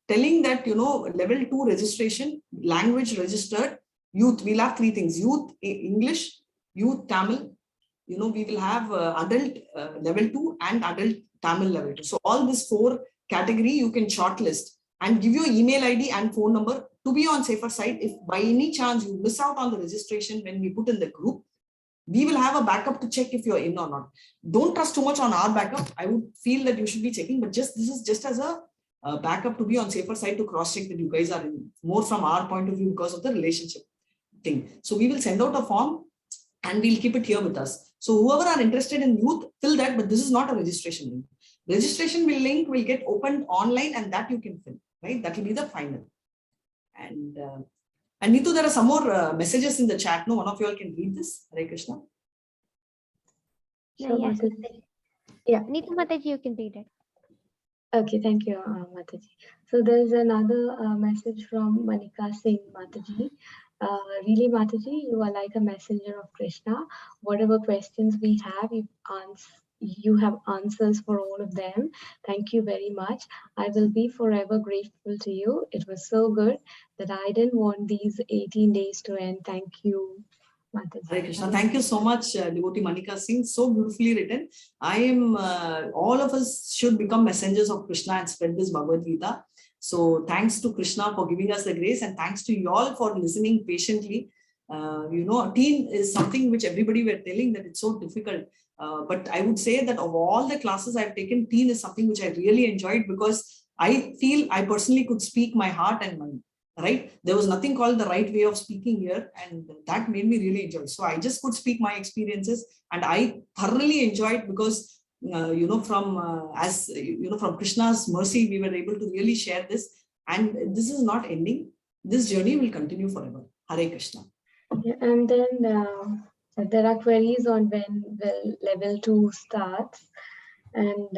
S1: telling that, level 2 registration, language registered, youth, we'll have 3 things: youth English, youth Tamil, we will have adult level 2 and adult Tamil level 2. So all this 4 category you can shortlist and give your email ID and phone number to be on safer side. If by any chance you miss out on the registration when we put in the group, we will have a backup to check if you're in or not. Don't trust too much on our backup. I would feel that you should be checking, but this is just as a backup to be on safer side, to cross check that you guys are in, more from our point of view because of the relationship thing. So we will send out a form and we'll keep it here with us. So whoever are interested in youth, fill that, but this is not a registration link. Registration link will get opened online, and that you can fill, right? That will be the final. And Neetu, there are some more messages in the chat. No, one of you all can read this. Hare Krishna.
S2: No, yes,
S6: Mataji.
S2: Mataji.
S6: Yeah.
S2: Neetu Mataji, you can read it.
S6: Okay, thank you, Mataji. So there's another message from Manika Singh, Mataji. Really, Mataji, you are like a messenger of Krishna. Whatever questions we have, you have answers for all of them. Thank you very much. I will be forever grateful to you. It was so good that I didn't want these 18 days to end. Thank you, Mataji.
S1: Hare Krishna. Thank you so much, devotee Manika Singh. So beautifully written. I am, all of us should become messengers of Krishna and spread this Bhagavad Gita. So thanks to Krishna for giving us the grace, and thanks to you all for listening patiently. Teen is something which everybody were telling that it's so difficult. But I would say that of all the classes I've taken, teen is something which I really enjoyed, because I feel I personally could speak my heart and mind. Right? There was nothing called the right way of speaking here, and that made me really enjoy. So I just could speak my experiences, and I thoroughly enjoyed, because from Krishna's mercy, we were able to really share this, and this is not ending. This journey will continue forever. Hare Krishna.
S6: Yeah, and then there are queries on when will level 2 starts, and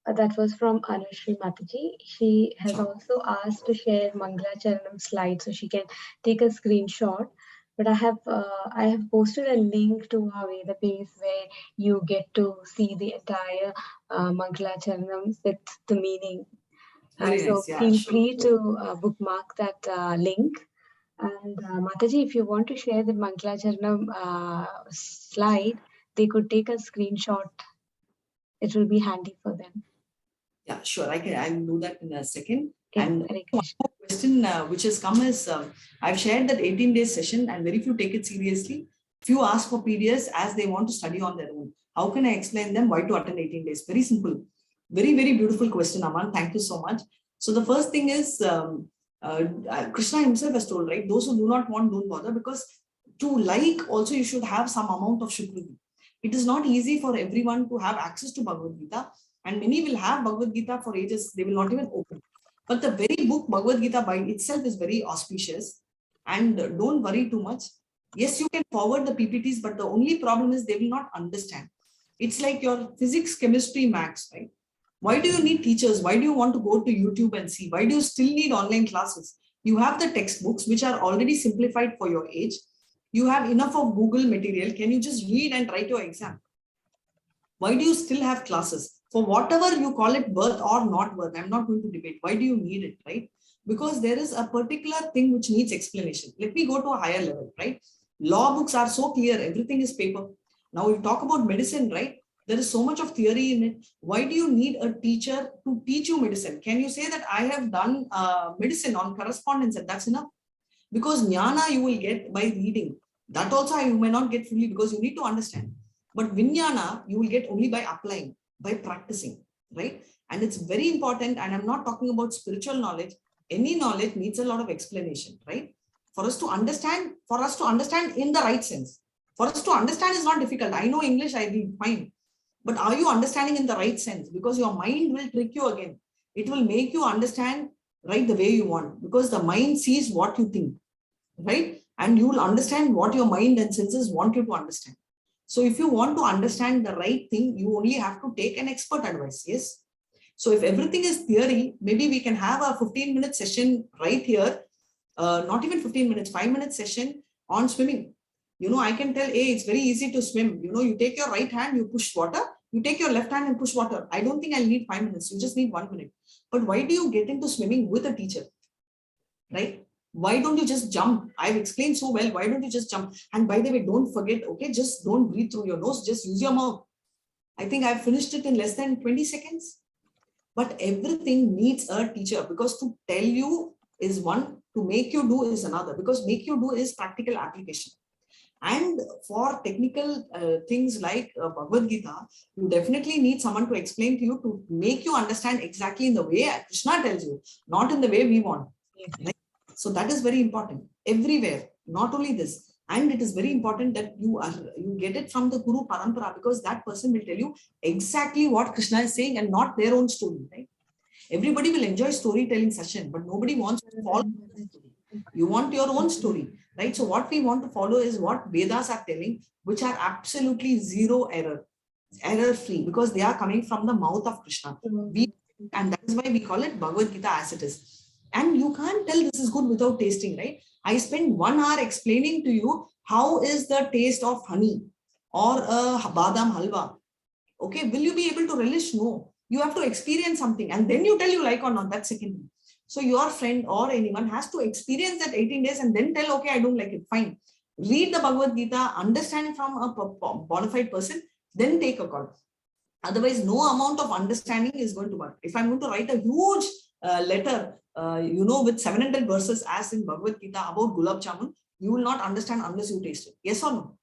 S6: that was from Anushri Mataji. She has also asked to share Mangala Charanam slides, so she can take a screenshot But I have posted a link to our Veda base where you get to see the entire Mangala Charanam with the meaning.
S1: Very
S6: So
S1: nice. Yeah,
S6: feel
S1: sure.
S6: free to bookmark that link. And Mataji, if you want to share the Mangala Charanam slide, they could take a screenshot. It will be handy for them.
S1: Yeah, sure. I'll do that in a second.
S6: Yeah,
S1: And
S6: Hare
S1: one
S6: Krishna.
S1: more question which has come is, I've shared that 18-day session and very few take it seriously. Few ask for PDS as they want to study on their own. How can I explain them why to attend 18 days? Very simple. Very, very beautiful question, Aman. Thank you so much. So the first thing is, Krishna himself has told, right? Those who do not want, don't bother, because to like also you should have some amount of Shukruti. It is not easy for everyone to have access to Bhagavad Gita, and many will have Bhagavad Gita for ages, they will not even open. But the very book Bhagavad Gita by itself is very auspicious, and don't worry too much. Yes, you can forward the PPTs, but the only problem is they will not understand. It's like your physics, chemistry, maths, right? Why do you need teachers? Why do you want to go to YouTube and see? Why do you still need online classes? You have the textbooks, which are already simplified for your age. You have enough of Google material. Can you just read and write your exam? Why do you still have classes? For whatever you call it worth or not worth, I'm not going to debate. Why do you need it, right? Because there is a particular thing which needs explanation. Let me go to a higher level, right? Law books are so clear. Everything is paper. Now we talk about medicine, right? There is so much of theory in it. Why do you need a teacher to teach you medicine? Can you say that I have done medicine on correspondence and that's enough? Because jnana you will get by reading. That also you may not get fully because you need to understand. But vijnana you will get only by applying, by practicing, right? And it's very important. And I'm not talking about spiritual knowledge. Any knowledge needs a lot of explanation, right? For us to understand in the right sense. For us to understand is not difficult. I know English, I read fine. But are you understanding in the right sense? Because your mind will trick you again. It will make you understand right the way you want, because the mind sees what you think, right? And you will understand what your mind and senses want you to understand. So if you want to understand the right thing, you only have to take an expert advice. Yes. So if everything is theory, maybe we can have a 15-minute session right here. Not even 15 minutes, 5-minute session on swimming. You know, I can tell, hey, it's very easy to swim. You know, you take your right hand, you push water. You take your left hand and push water. I don't think I'll need 5 minutes. You just need 1 minute. But why do you get into swimming with a teacher? Right? Why don't you just jump? I've explained so well. Why don't you just jump? And by the way, don't forget, okay, just don't breathe through your nose. Just use your mouth. I think I've finished it in less than 20 seconds. But everything needs a teacher, because to tell you is one, to make you do is another, because make you do is practical application. And for technical things like Bhagavad Gita, you definitely need someone to explain to you, to make you understand exactly in the way Krishna tells you, not in the way we want. Right? So that is very important everywhere, not only this. And it is very important that you get it from the Guru Parampara, because that person will tell you exactly what Krishna is saying and not their own story. Right? Everybody will enjoy storytelling session, but nobody wants to follow the story. You want your own story, right? So what we want to follow is what Vedas are telling, which are absolutely zero error free, because they are coming from the mouth of Krishna. And that is why we call it Bhagavad Gita as it is. And you can't tell this is good without tasting, right? I spent 1 hour explaining to you how is the taste of honey or a badam halwa. Okay, will you be able to relish? No. You have to experience something and then you tell you like or not. That's secondary. So your friend or anyone has to experience that 18 days and then tell, okay, I don't like it. Fine. Read the Bhagavad Gita, understand from a bona fide person, then take a call. Otherwise, no amount of understanding is going to work. If I'm going to write a huge letter, with 700 verses as in Bhagavad Gita about gulab jamun, you will not understand unless you taste it. Yes or no?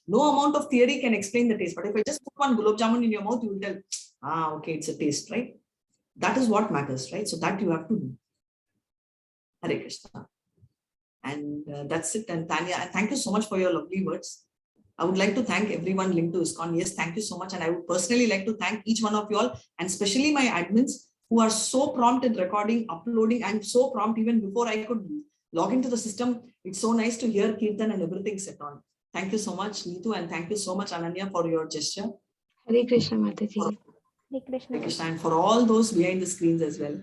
S1: No amount of theory can explain the taste. But if I just put one gulab jamun in your mouth, you will tell, okay, it's a taste, right? That is what matters, right? So that you have to do. Hare Krishna. And that's it. And Tanya, thank you so much for your lovely words. I would like to thank everyone linked to ISKCON. Yes, thank you so much. And I would personally like to thank each one of you all, and especially my admins who are so prompt in recording, uploading, and so prompt even before I could log into the system. It's so nice to hear Kirtan and everything set on. Thank you so much, Neetu, and thank you so much, Ananya, for your gesture.
S6: Hare Krishna, Mataji.
S2: Hare Krishna.
S1: Hare Krishna, and for all those behind the screens as well.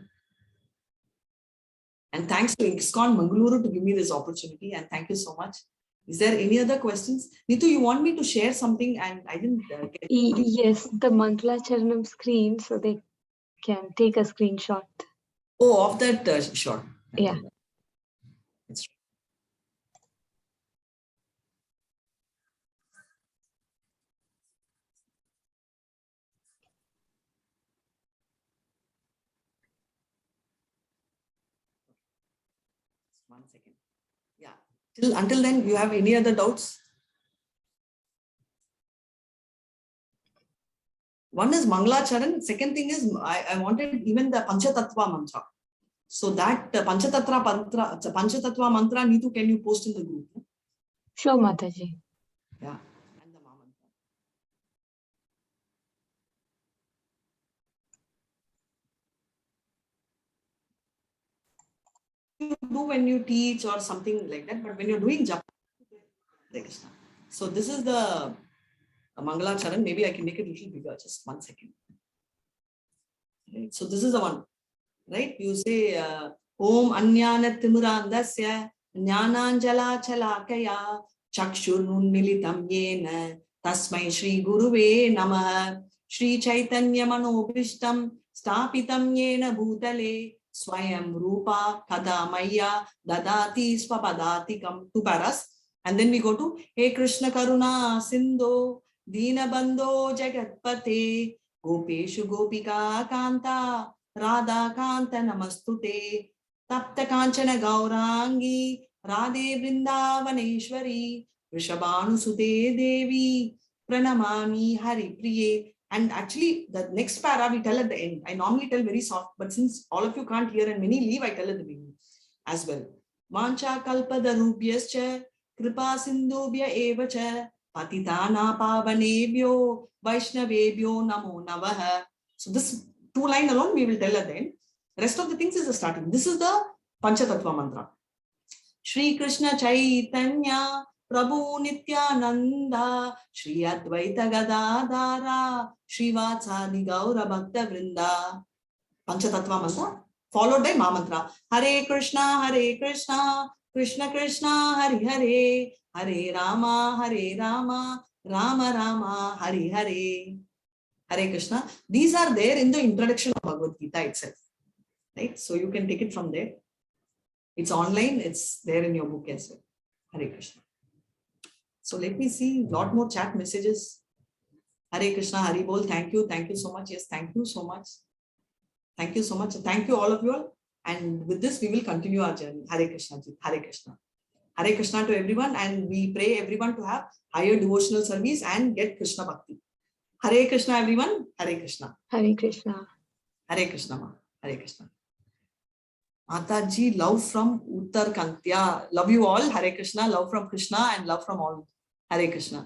S1: And thanks to ISKCON Mangaluru to give me this opportunity. And thank you so much. Is there any other questions? Neetu, you want me to share something and I didn't get
S6: Yes, the Mantala Charanam screen, so they can take a screenshot.
S1: Oh, of that short.
S6: Yeah.
S1: That's right. Just 1 second. Yeah. Until then, you have any other doubts? One is Mangalacharan. Second thing is I wanted even the Panchatattva mantra. So that Panchatattva mantra, Neetu, can you post in the group?
S6: Sure, Mataji.
S1: Yeah. And the Mamantra. You do when you teach or something like that, but when you're doing japa, so this is the Mangalacharan. Maybe I can make it a little bigger. Just 1 second. Right. So this is the one, right? You say Om Anyana Timurandasya Jnananjala Chalakaya Chakshurnunmilitam Yena Tasmai Shri Guruve Namaha Shri Chaitanya Manobhishtam Stapitam Yena Bhutale Swayam Rupa Kadamaya Dadati Swapadatikam. 2 paras. And then we go to Hey Krishna Karuna Sindho Dina Bandho Jagatpate Gopeshu Gopika Kanta Radha Kanta Namastute Tapta Kanchana Gaurangi Radhe Vrindavaneshwari Rishabhanu Sute Devi Pranamami Hari Priye. And actually the next para we tell at the end. I normally tell very soft, but since all of you can't hear and many leave, I tell at the beginning as well. Mancha Kalpada Rubhyascha Kripa Sindhubhya Evacha Patitana Pavanebhyo Vaishnavebhyo Namo Navaha. So this 2 line alone we will tell at the end. Rest of the things is the starting. This is the Panchatattva mantra. Shri Krishna Chaitanya Prabhu Nityananda Shri Advaita Gadadhara Shri Vatsadi Gaura Bhakta Vrinda. Panchatattva mantra followed by Mamantra. Hare Krishna Krishna Krishna Hare Hare Hare Rama Rama Rama Hare Hare. Hare Krishna. These are there in the introduction of Bhagavad Gita itself. Right? So you can take it from there. It's online. It's there in your book as well. Hare Krishna. So let me see a lot more chat messages. Hare Krishna, Hari Bol. Thank you. Thank you so much. Yes, thank you so much. Thank you so much. Thank you all of you all. And with this, we will continue our journey. Hare Krishna. Hare Krishna. Hare Krishna to everyone. And we pray everyone to have higher devotional service and get Krishna Bhakti. Hare Krishna, everyone. Hare Krishna.
S6: Hare Krishna.
S1: Hare Krishna, ma. Hare Krishna. Mataji, love from Uttar Kantya. Love you all. Hare Krishna. Love from Krishna and love from all. Hare Krishna.